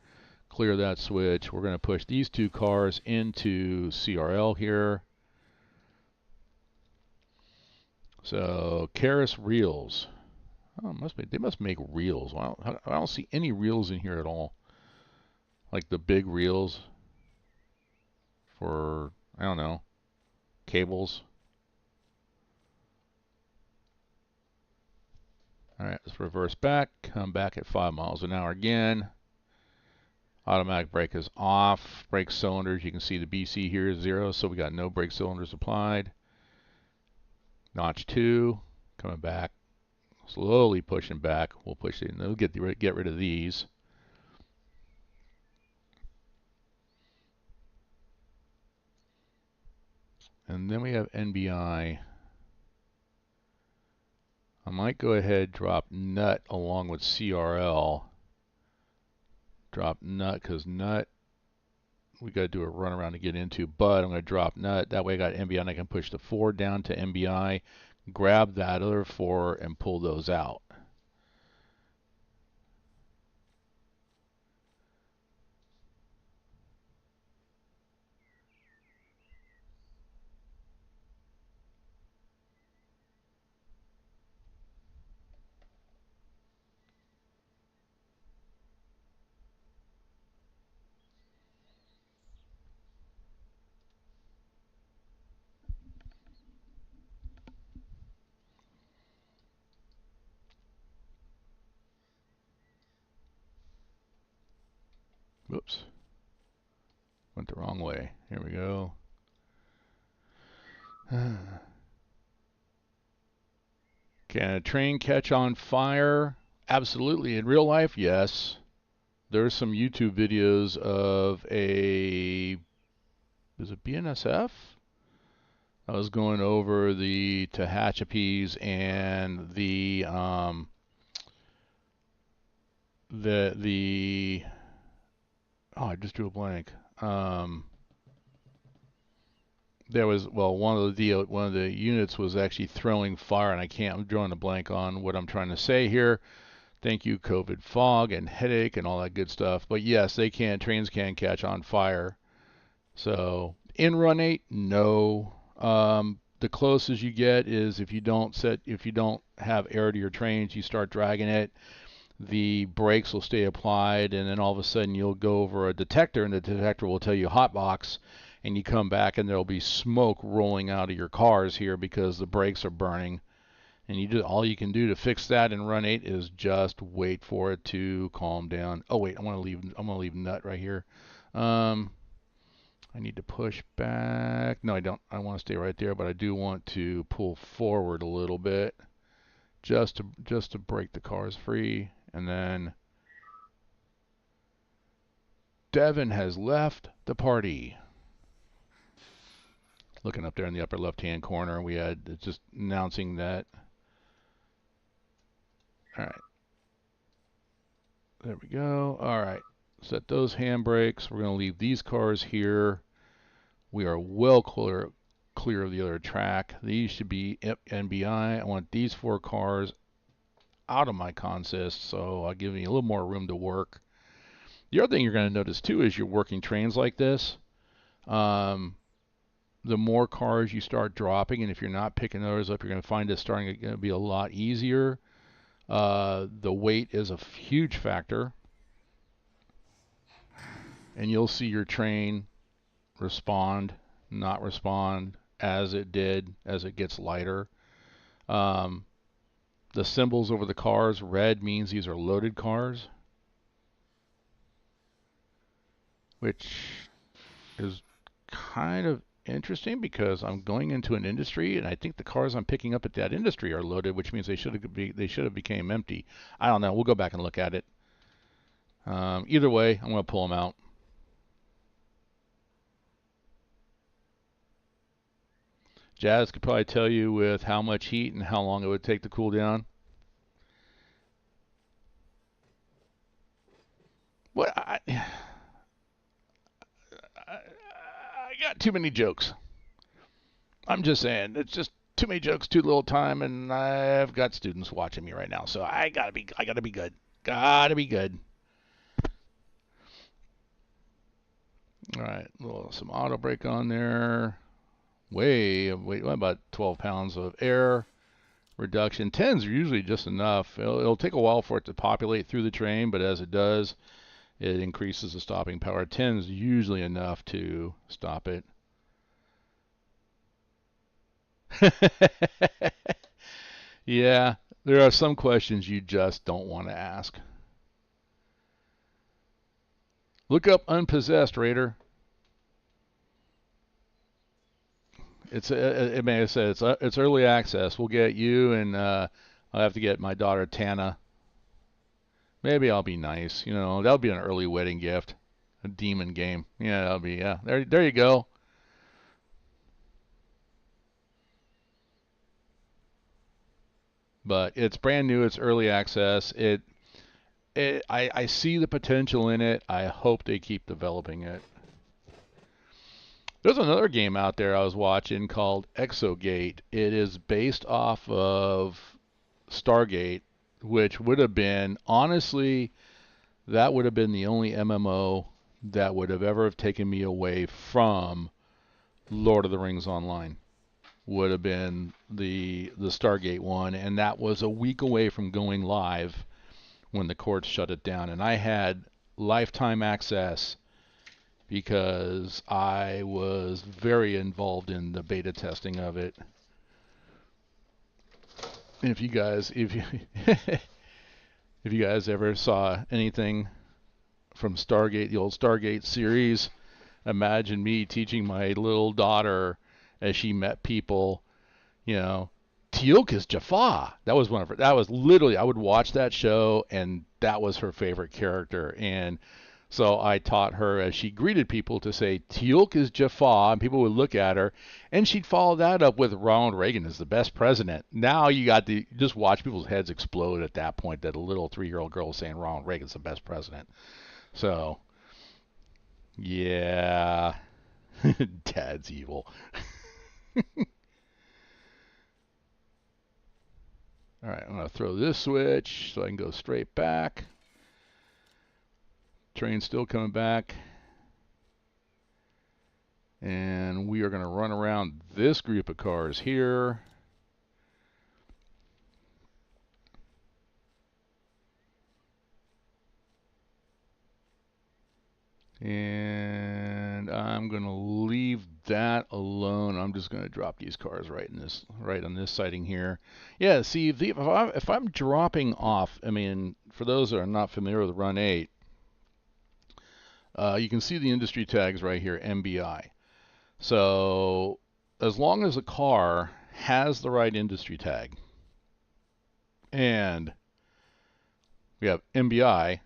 Clear that switch. We're going to push these two cars into CRL here. So Karis reels. Oh, they must make reels. Well, I don't see any reels in here at all. Like the big reels for, I don't know, cables. All right, let's reverse back. Come back at 5 miles an hour again. Automatic brake is off. Brake cylinders, you can see the BC here is 0, so we got no brake cylinders applied. Notch 2, coming back, slowly pushing back. We'll push it, and we'll get rid of these. And then we have NBI. I might go ahead drop nut along with CRL. Drop nut because nut we got to do a run around to get into, but I'm going to drop nut. That way I got NBI and I can push the 4 down to NBI, grab that other 4 and pull those out. Whoops. Went the wrong way. Here we go. Can a train catch on fire? Absolutely. In real life, yes. There's some YouTube videos of is it BNSF? I was going over the Tehachapis and I just drew a blank. There was, well, one of the units was actually throwing fire, and I'm drawing a blank on what I'm trying to say here. Thank you, COVID fog and headache and all that good stuff. But yes, trains can catch on fire. So in Run8, no. The closest you get is if you don't have air to your trains, you start dragging it, the brakes will stay applied, and then all of a sudden you'll go over a detector, and the detector will tell you hot box, and you come back and there'll be smoke rolling out of your cars here because the brakes are burning. And all you can do to fix that in Run8 is just wait for it to calm down. Oh wait, I'm gonna leave nut right here. I need to push back. No, I don't. I want to stay right there, but I do want to pull forward a little bit just to break the cars free. And then Devin has left the party. Looking up there in the upper left-hand corner, we had just announcing that. All right. There we go. All right. Set those handbrakes. We're going to leave these cars here. We are well clear of the other track. These should be NBI. I want these 4 cars out of my consist, so I'll give you a little more room to work. The other thing you're going to notice too is you're working trains like this. The more cars you start dropping, and if you're not picking those up, you're going to find it starting to be a lot easier. The weight is a huge factor, and you'll see your train respond, not respond as it did as it gets lighter. The symbols over the cars, red means these are loaded cars, which is kind of interesting because I'm going into an industry and I think the cars I'm picking up at that industry are loaded, which means they should have became empty. I don't know. We'll go back and look at it. Either way, I'm going to pull them out. Jazz could probably tell you with how much heat and how long it would take to cool down. What I got too many jokes. I'm just saying, it's just too many jokes, too little time, and I've got students watching me right now, so I gotta be good. Gotta be good. All right, some auto brake on there. Wait, about 12 pounds of air reduction. 10s are usually just enough. It'll take a while for it to populate through the train, but as it does, it increases the stopping power. 10 is usually enough to stop it. Yeah, there are some questions you just don't want to ask. Look up Unpossessed, Raider. It's it may have said it's early access. We'll get you, and I'll have to get my daughter Tana. Maybe I'll be nice. You know, that'll be an early wedding gift. A demon game. Yeah, that'll be, yeah. There you go. But it's brand new. It's early access. I see the potential in it. I hope they keep developing it. There's another game out there I was watching called Exogate. It is based off of Stargate, which would have been, honestly, that would have been the only MMO that would have ever taken me away from Lord of the Rings Online. Would have been the Stargate one, and that was a week away from going live when the courts shut it down. And I had lifetime access because I was very involved in the beta testing of it. And if you guys ever saw anything from Stargate, the old Stargate series, imagine me teaching my little daughter as she met people, you know, Teal'c is Jaffa. That was that was literally, I would watch that show and that was her favorite character. And so I taught her as she greeted people to say Teal'c is Jaffa, and people would look at her, and she'd follow that up with Ronald Reagan is the best president. Now you got to just watch people's heads explode at that point that a little 3-year-old girl is saying Ronald Reagan's the best president. So, yeah, Dad's evil. All right, I'm going to throw this switch so I can go straight back. Train's still coming back. And we are going to run around this group of cars here. And I'm going to leave that alone. I'm just going to drop these cars right on this sighting here. Yeah, see, if I'm dropping off, I mean, for those that are not familiar with Run8, you can see the industry tags right here, MBI. So as long as a car has the right industry tag, and we have MBI.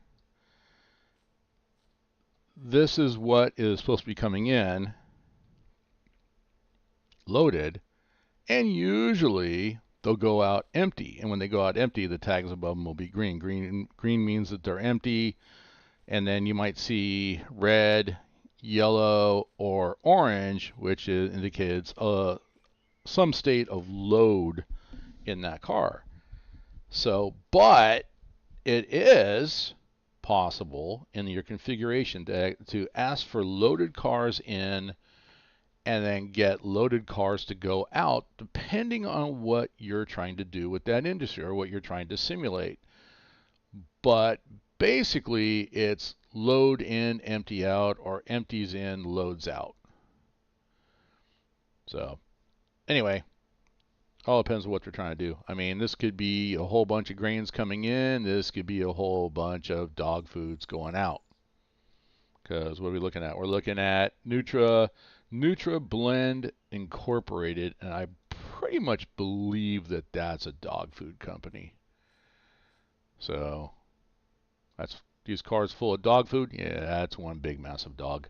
This is what is supposed to be coming in, loaded, and usually they'll go out empty. And when they go out empty, the tags above them will be green. Green means that they're empty, and then you might see red, yellow, or orange, which indicates some state of load in that car. So, but it is possible in your configuration to ask for loaded cars in and then get loaded cars to go out depending on what you're trying to do with that industry or what you're trying to simulate. But basically it's load in, empty out, or empties in, loads out. So anyway, all depends on what they're trying to do. I mean, this could be a whole bunch of grains coming in. This could be a whole bunch of dog foods going out. Because what are we looking at? We're looking at Nutra Blend Incorporated, and I pretty much believe that that's a dog food company. So that's these cars full of dog food. Yeah, that's one big massive dog.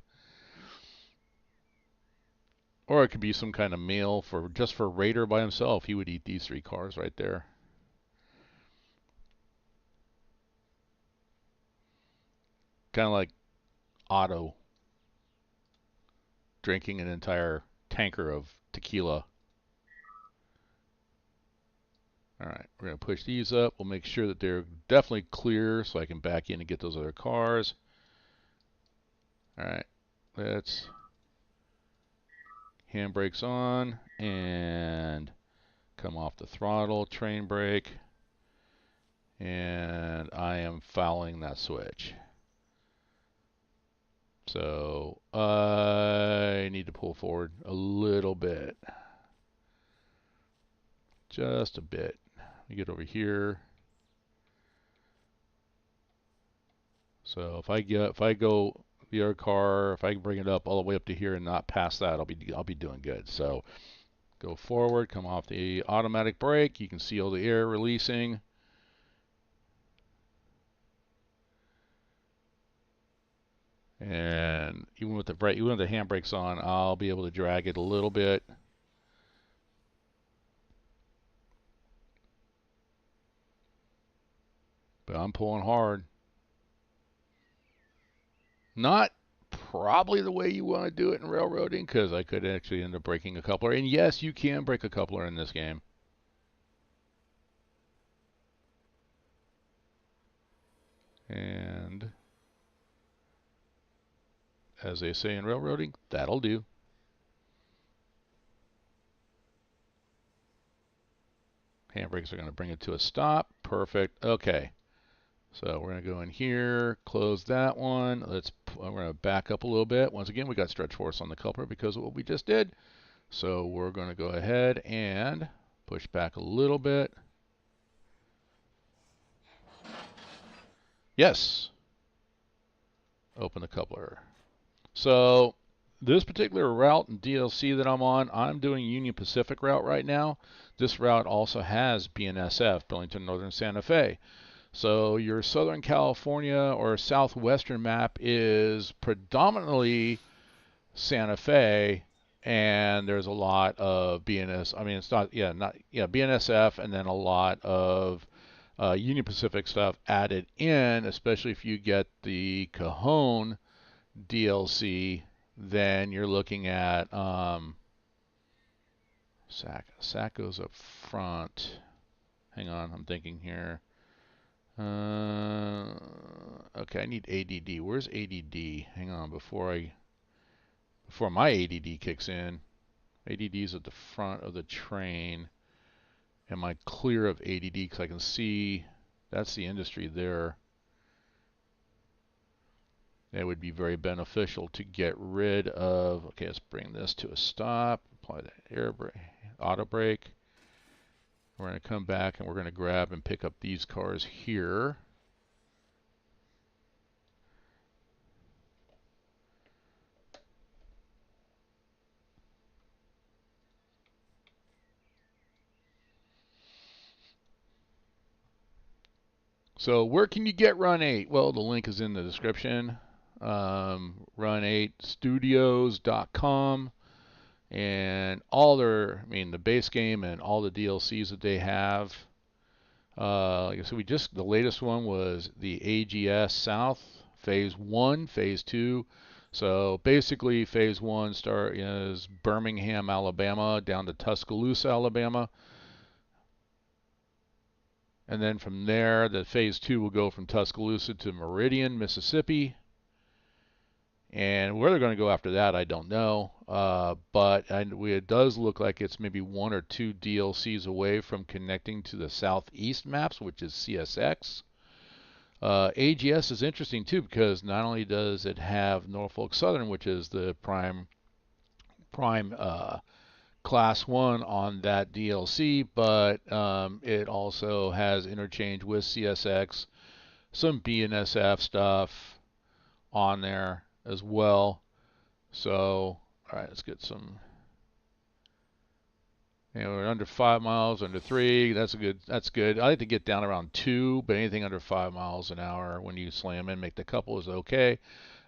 Or it could be some kind of meal for just for Raider by himself. He would eat these 3 cars right there. Kind of like Otto drinking an entire tanker of tequila. All right, we're going to push these up. We'll make sure that they're definitely clear so I can back in and get those other cars. All right, let's handbrakes on and come off the throttle, train brake, and I am fouling that switch. So I need to pull forward a little bit, just a bit. Let me get over here. So if I go the other car, if I can bring it up all the way up to here and not pass that, I'll be doing good. So go forward, come off the automatic brake. You can see all the air releasing. And even with the handbrakes on, I'll be able to drag it a little bit. But I'm pulling hard. Not probably the way you want to do it in railroading, because I could actually end up breaking a coupler. And yes, you can break a coupler in this game. And as they say in railroading, that'll do. Handbrakes are going to bring it to a stop. Perfect. Okay. So we're going to go in here, close that one. We're going to back up a little bit. Once again, we got stretch force on the coupler because of what we just did. So we're going to go ahead and push back a little bit. Yes. Open the coupler. So this particular route and DLC that I'm on, I'm doing Union Pacific route right now. This route also has BNSF, Burlington Northern Santa Fe. So your Southern California or Southwestern map is predominantly Santa Fe, and there's a lot of BNS. I mean, it's not BNSF, and then a lot of Union Pacific stuff added in, especially if you get the Cajon DLC. Then you're looking at SAC goes up front. Hang on, I'm thinking here. Okay, I need ADD. Where's ADD? Hang on, before my ADD kicks in. ADD's at the front of the train. Am I clear of ADD? Because I can see that's the industry there. It would be very beneficial to get rid of. Okay, let's bring this to a stop. Apply the air brake, auto brake. We're going to come back and we're going to grab and pick up these cars here. So where can you get Run8? Well, the link is in the description. Run8studios.com, and all their, I mean, the base game and all the DLCs that they have. Like I said, the latest one was the AGS South Phase 1, Phase 2. So basically, Phase 1 is Birmingham, Alabama, down to Tuscaloosa, Alabama. And then from there, the Phase 2 will go from Tuscaloosa to Meridian, Mississippi. And where they're going to go after that, I don't know. But it does look like it's maybe 1 or 2 DLCs away from connecting to the Southeast maps, which is CSX. AGS is interesting too, because not only does it have Norfolk Southern, which is the prime class 1 on that DLC, but it also has interchange with CSX, some BNSF stuff on there as well. So, all right, let's get some. We're under 5 miles, under 3. That's good. That's good. I like to get down around 2, but anything under 5 miles an hour when you slam in, make the couple is okay.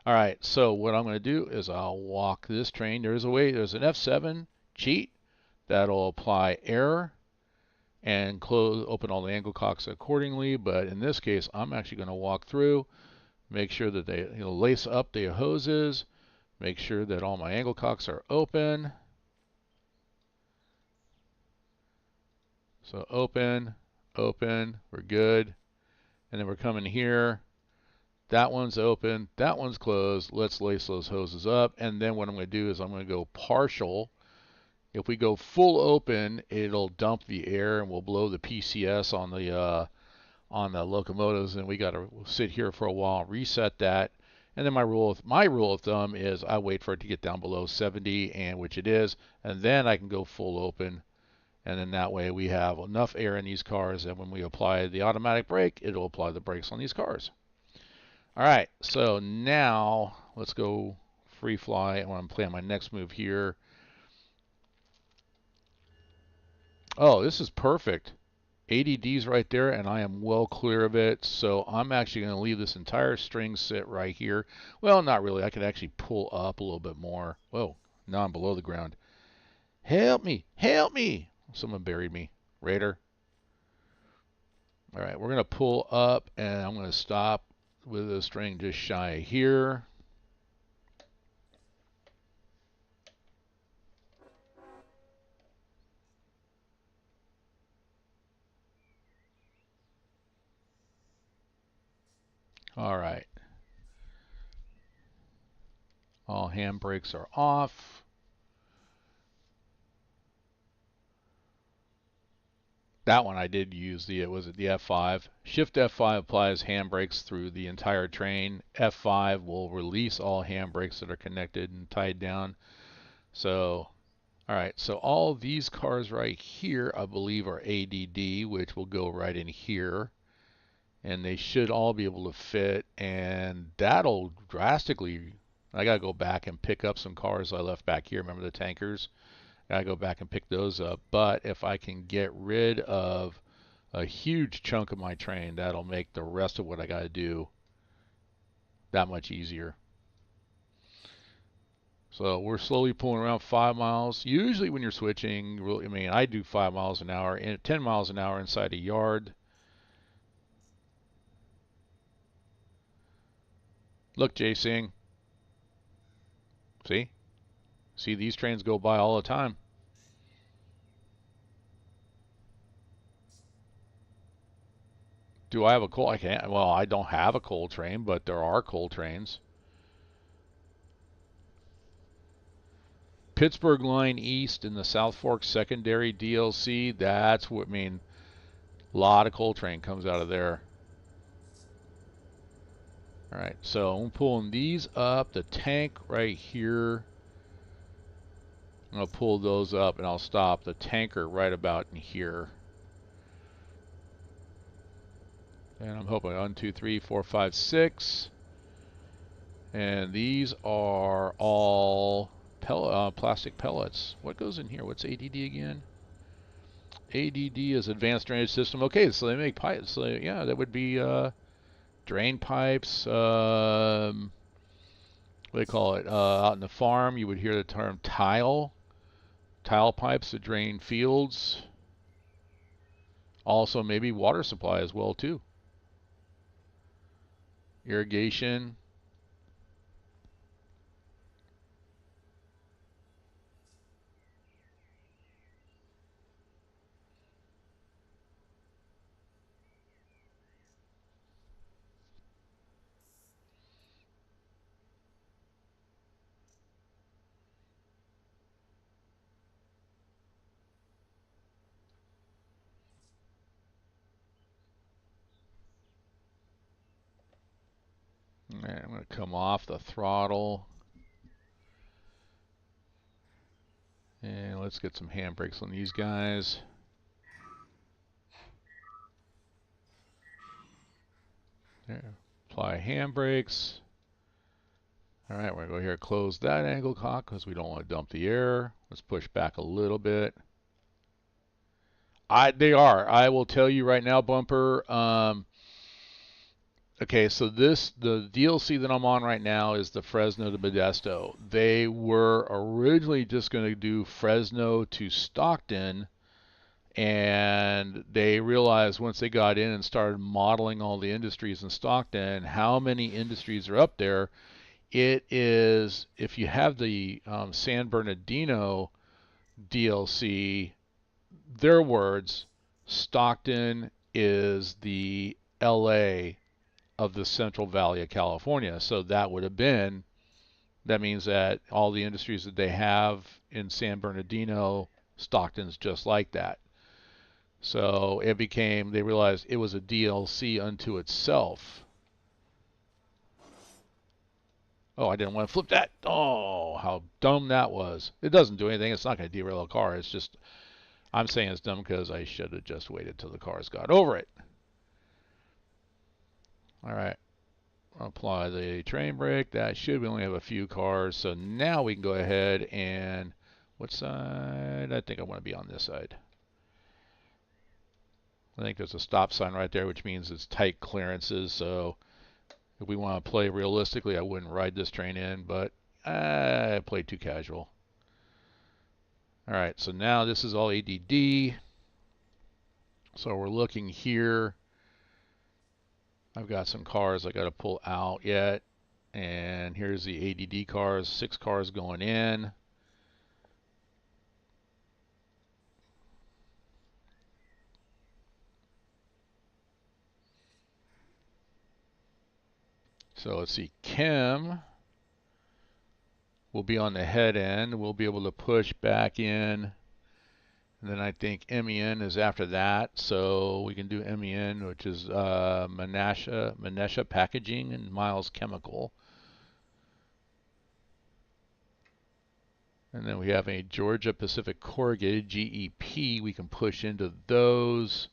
All right, so what I'm going to do is I'll walk this train. There's an F7 cheat that'll apply error and open all the angle cocks accordingly. But in this case, I'm actually going to walk through, make sure that they lace up the hoses, make sure that all my angle cocks are open. So open, we're good. And then we're coming here. That one's open, that one's closed. Let's lace those hoses up. And then what I'm going to do is I'm going to go partial. If we go full open, it'll dump the air and we'll blow the PCS on the locomotives, and we got to sit here for a while, reset that. And then my rule of thumb is I wait for it to get down below 70, and which it is, and then I can go full open. And then that way we have enough air in these cars that when we apply the automatic brake, it'll apply the brakes on these cars. All right, so now let's go free fly. I want to plan my next move here. Oh, this is perfect. ADD's right there, and I am well clear of it. So I'm actually going to leave this entire string sit right here. Well, not really. I could actually pull up a little bit more. Whoa, now I'm below the ground. Help me! Help me! Someone buried me. Raider. All right, we're going to pull up, and I'm going to stop with the string just shy of here. All right. All handbrakes are off. That one I did use the F5. Shift F5 applies handbrakes through the entire train. F5 will release all handbrakes that are connected and tied down. So, all right, so all these cars right here, I believe, are ADD, which will go right in here. And they should all be able to fit, and that'll drastically, I gotta go back and pick up some cars I left back here. Remember the tankers? I go back and pick those up. But if I can get rid of a huge chunk of my train, that'll make the rest of what I got to do that much easier. So we're slowly pulling around 5 miles. Usually when you're switching, I mean, I do 5 miles an hour and 10 miles an hour inside a yard. Look, Jay-Sing. See? See, these trains go by all the time. Do I have a coal? I can't. Well, I don't have a coal train, but there are coal trains. Pittsburgh Line East in the South Fork Secondary DLC. That's what I mean. A lot of coal train comes out of there. All right, so I'm pulling these up. The tank right here. I'm gonna pull those up, and I'll stop the tanker right about in here. And I'm hoping 1, 2, 3, 4, 5, 6. And these are all plastic pellets. What goes in here? What's ADD again? ADD is advanced drainage system. Okay, so they make pipes. So yeah, that would be drain pipes. What do they call it? Out in the farm, you would hear the term tile pipes that drain fields. Also, maybe water supply as well too. Irrigation. Right, I'm going to come off the throttle. And let's get some handbrakes on these guys. There. Apply handbrakes. Alright, we're going to go here, close that angle cock because we don't want to dump the air. Let's push back a little bit. They are. I will tell you right now, Bumper. Okay, so the DLC that I'm on right now is the Fresno to Modesto. They were originally just going to do Fresno to Stockton, and they realized once they got in and started modeling all the industries in Stockton, how many industries are up there. It is, if you have the San Bernardino DLC, their words, Stockton is the LA of the Central Valley of California. So that means that all the industries that they have in San Bernardino, Stockton's just like that. So they realized it was a DLC unto itself. Oh, I didn't want to flip that. Oh, how dumb that was. It doesn't do anything. It's not going to derail a car. It's just, I'm saying it's dumb because I should have just waited till the cars got over it. All right. Apply the train brake. We only have a few cars. So now we can go ahead and, what side? I think I want to be on this side. I think there's a stop sign right there, which means it's tight clearances. So if we want to play realistically, I wouldn't ride this train in, but I played too casual. All right, so now this is all ADD. So we're looking here. I've got some cars I got to pull out yet. And here's the ADD cars, 6 cars going in. So let's see, Kim will be on the head end. We'll be able to push back in. And then I think MEN is after that. So we can do MEN, which is Manesha Packaging and Miles Chemical. And then we have a Georgia Pacific Corrugated, GEP. We can push into those.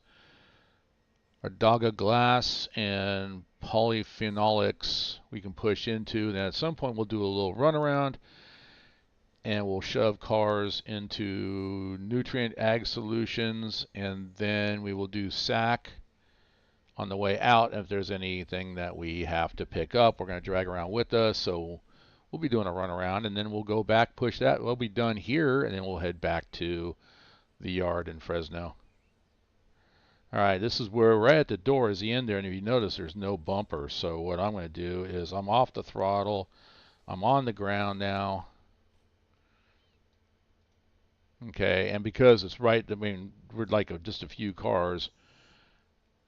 Adaga Glass and Polyphenolics we can push into. Then at some point we'll do a little runaround and we'll shove cars into Nutrient Ag Solutions, and then we will do SAC on the way out. If there's anything that we have to pick up, we're going to drag around with us. So we'll be doing a runaround, and then we'll go back, push that. We'll be done here, and then we'll head back to the yard in Fresno. All right, this is where right at the door is the end there, and if you notice, there's no bumper. So what I'm going to do is I'm off the throttle. I'm on the ground now. Okay, and because it's right, I mean, we're like just a few cars,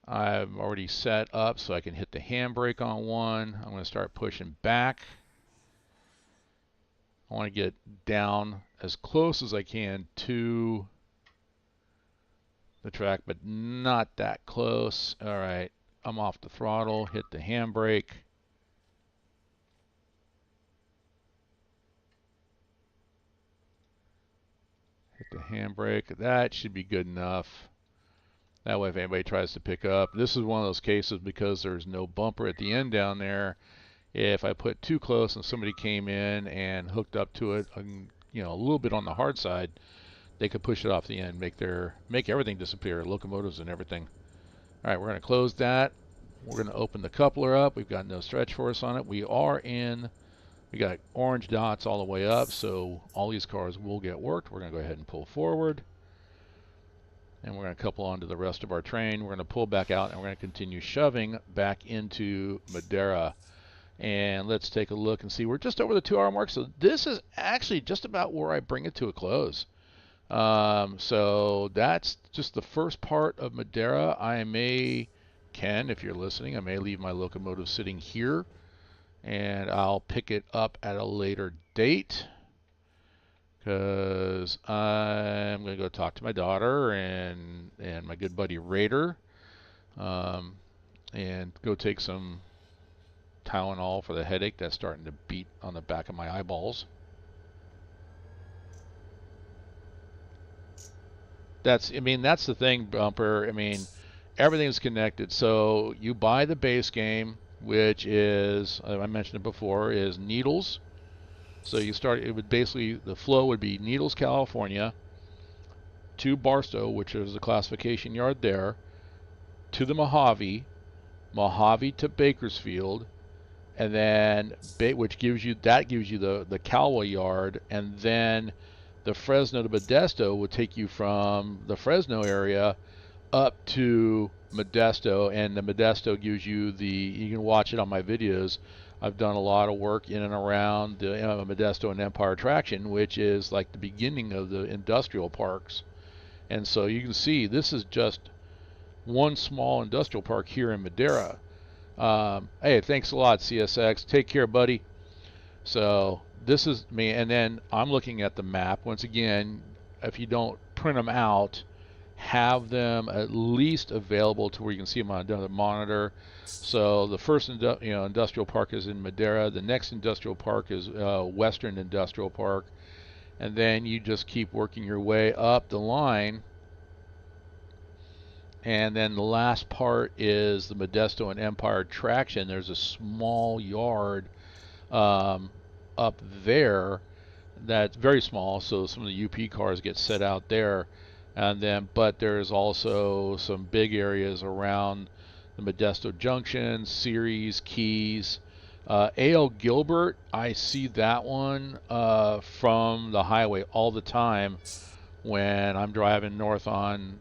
I'm already set up so I can hit the handbrake on one. I'm going to start pushing back. I want to get down as close as I can to the track, but not that close. All right, I'm off the throttle, hit the handbrake. Hit the handbrake. That should be good enough. That way if anybody tries to pick up. This is one of those cases because there's no bumper at the end down there. If I put too close and somebody came in and hooked up to it, a little bit on the hard side, they could push it off the end, make everything disappear, locomotives and everything. All right, we're going to close that. We're going to open the coupler up. We've got no stretch force on it. We got orange dots all the way up, so all these cars will get worked. We're going to go ahead and pull forward. And we're going to couple onto the rest of our train. We're going to pull back out, and we're going to continue shoving back into Madera. And let's take a look and see. We're just over the 2 hour mark, so this is actually just about where I bring it to a close. So that's just the first part of Madera. Ken, if you're listening, I may leave my locomotive sitting here, and I'll pick it up at a later date, because I'm going to go talk to my daughter and my good buddy Raider, and go take some Tylenol for the headache that's starting to beat on the back of my eyeballs. That's the thing, Bumper. Everything's connected. So you buy the base game, which is, I mentioned it before, is Needles. So the flow would be Needles, California, to Barstow, which is the classification yard there, to the Mojave to Bakersfield, and then which gives you the Callaway yard, and then the Fresno to Modesto would take you from the Fresno area up to Modesto, and the Modesto gives you you can watch it on my videos. I've done a lot of work in and around the Modesto and Empire Traction, which is like the beginning of the industrial parks. And so you can see this is just one small industrial park here in Madera. Hey, thanks a lot, CSX. Take care, buddy. So this is me, and then I'm looking at the map. Once again, if you don't print them out, have them at least available to where you can see them on the monitor. So the first industrial park is in Madera. The next industrial park is Western Industrial Park. And then you just keep working your way up the line. And then the last part is the Modesto and Empire Traction. There's a small yard up there that's very small, so some of the UP cars get set out there. And then, but there's also some big areas around the Modesto Junction, Ceres, Keys, A.L. Gilbert. I see that one from the highway all the time when I'm driving north on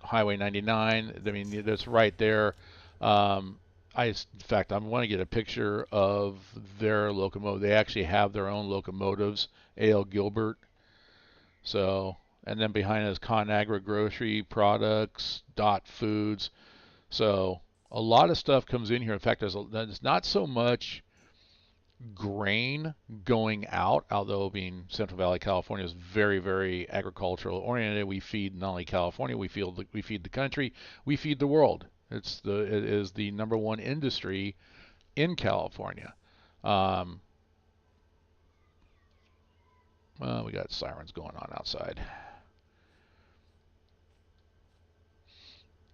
Highway 99. That's right there. In fact, I want to get a picture of their locomotive. They actually have their own locomotives, A.L. Gilbert. So, and then behind us, ConAgra Grocery Products, Dot Foods. So a lot of stuff comes in here. In fact, there's not so much grain going out, although being Central Valley, California is very, very agricultural oriented. We feed not only California, we feed the country, we feed the world. It is the number one industry in California. Well, we got sirens going on outside.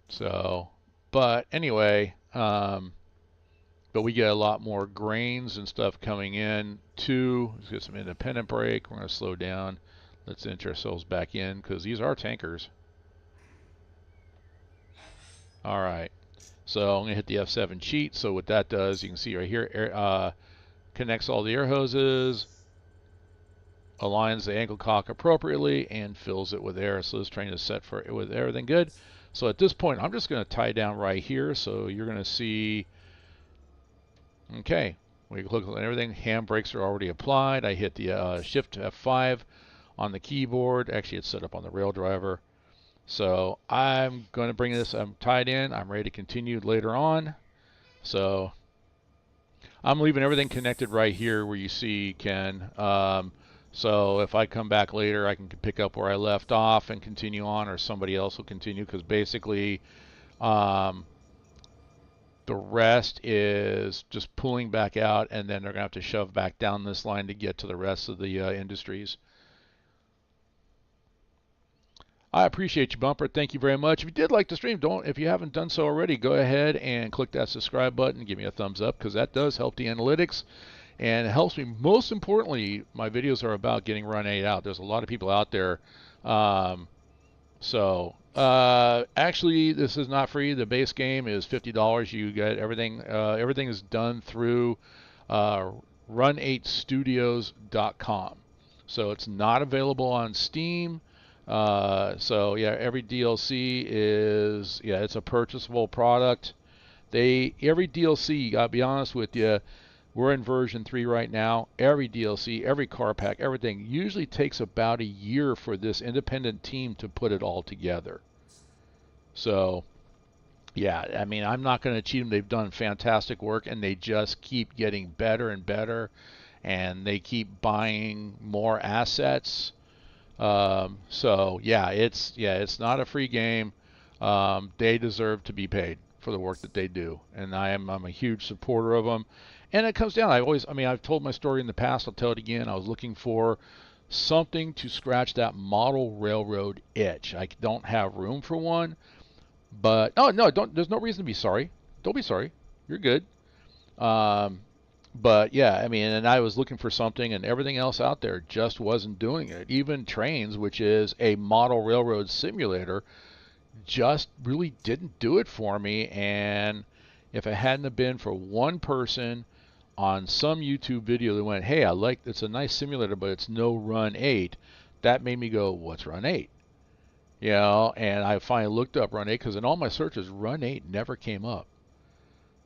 So, but anyway, but we get a lot more grains and stuff coming in too. Let's get some independent brake. We're going to slow down. Let's enter ourselves back in because these are tankers. All right. So I'm going to hit the F7 cheat. So what that does, you can see right here, connects all the air hoses, aligns the ankle cock appropriately, and fills it with air. So this train is set with everything good. So at this point, I'm just going to tie down right here. So you're going to see, okay, we look at everything. Handbrakes are already applied. I hit the Shift F5 on the keyboard. Actually, it's set up on the rail driver. So I'm going to bring this, I'm tied in. I'm ready to continue later on. So I'm leaving everything connected right here where you see, Ken. So if I come back later, I can pick up where I left off and continue on, or somebody else will continue, because basically the rest is just pulling back out, and then they're going to have to shove back down this line to get to the rest of the industries. I appreciate you, Bumper. Thank you very much. If you did like the stream, if you haven't done so already, go ahead and click that subscribe button and give me a thumbs up, because that does help the analytics. And it helps me. Most importantly, my videos are about getting Run8 out. There's a lot of people out there Um, actually, this is not free. The base game is $50. You get everything. Everything is done through uh, Run8Studios.com. So it's not available on Steam. So yeah, every DLC is it's a purchasable product. Every DLC, I'll be honest with you, we're in version 3 right now. Every DLC, every car pack, everything usually takes about a year for this independent team to put it all together. So, yeah, I mean, I'm not going to cheat them. They've done fantastic work and they just keep getting better and better and they keep buying more assets. It's not a free game. They deserve to be paid for the work that they do, and I'm a huge supporter of them. And it comes down. I've told my story in the past. I'll tell it again. I was looking for something to scratch that model railroad itch. I don't have room for one, but oh no, don't. There's no reason to be sorry. Don't be sorry. You're good. Um, but yeah, I mean, and I was looking for something, and everything else out there just wasn't doing it. Even Trains, which is a model railroad simulator, just really didn't do it for me. And if it hadn't have been for one person on some YouTube video that went, "Hey, I like it's a nice simulator, but it's no Run8," that made me go, "What's Run8?" You know, and I finally looked up Run8 because in all my searches, Run8 never came up.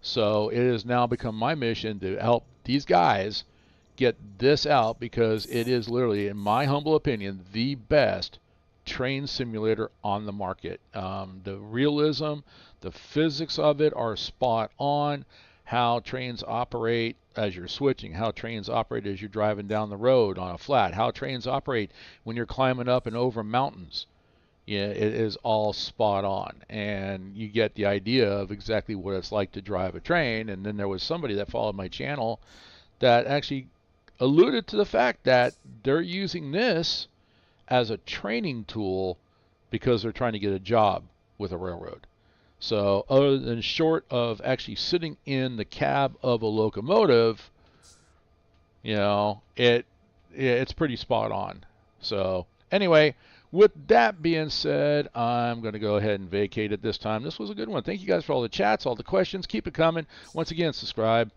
So it has now become my mission to help these guys get this out because it is literally, in my humble opinion, the best train simulator on the market. The realism, the physics of it are spot on. How trains operate as you're switching, how trains operate as you're driving down the road on a flat, how trains operate when you're climbing up and over mountains. Yeah, it is all spot on, and you get the idea of exactly what it's like to drive a train. And then there was somebody that followed my channel that actually alluded to the fact that they're using this as a training tool because they're trying to get a job with a railroad. So other than short of actually sitting in the cab of a locomotive, it's pretty spot on. So anyway, with that being said, I'm going to go ahead and vacate it this time. This was a good one. Thank you guys for all the chats, all the questions. Keep it coming. Once again, subscribe,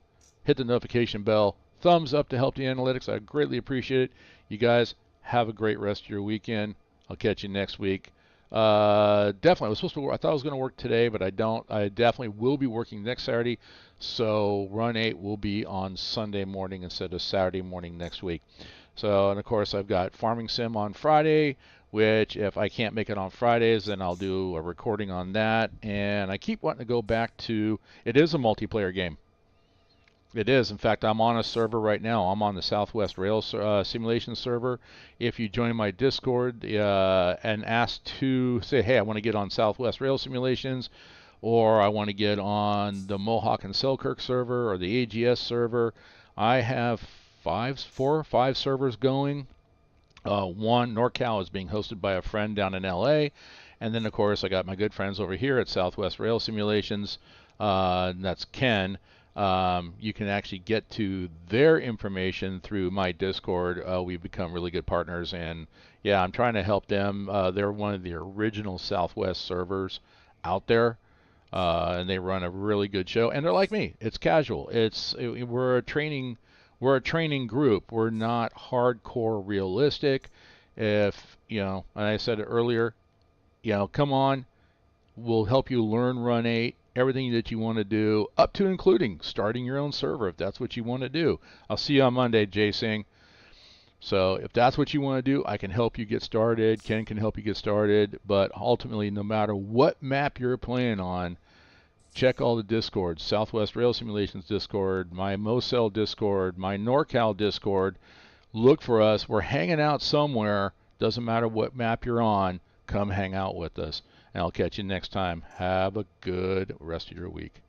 hit the notification bell, thumbs up to help the analytics. I greatly appreciate it. You guys have a great rest of your weekend. I'll catch you next week. Definitely, I was supposed to work. I thought I was going to work today, but I don't. I definitely will be working next Saturday. So Run8 will be on Sunday morning instead of Saturday morning next week. So, and of course, I've got Farming Sim on Friday, which if I can't make it on Fridays, then I'll do a recording on that. And I keep wanting to go back to, it is a multiplayer game. It is. In fact, I'm on a server right now. I'm on the Southwest Rail simulation server. If you join my Discord and ask to say, hey, I want to get on Southwest Rail simulations, or I want to get on the Mohawk and Selkirk server or the AGS server, I have 4 or 5 servers going. One, NorCal, is being hosted by a friend down in LA. And then, of course, I got my good friends over here at Southwest Rail Simulations. That's Ken. You can actually get to their information through my Discord. We've become really good partners, and yeah, I'm trying to help them. They're one of the original Southwest servers out there, and they run a really good show. And they're like me. It's casual. We're a training group. We're not hardcore realistic. If and I said it earlier, come on. We'll help you learn Run8, everything that you want to do, up to including starting your own server if that's what you want to do. I'll see you on Monday, Jay Singh. So if that's what you want to do, I can help you get started. Ken can help you get started. But ultimately, no matter what map you're playing on, check all the Discords. Southwest Rail Simulations Discord, my Mosel Discord, my NorCal Discord. Look for us. We're hanging out somewhere. Doesn't matter what map you're on. Come hang out with us. And I'll catch you next time. Have a good rest of your week.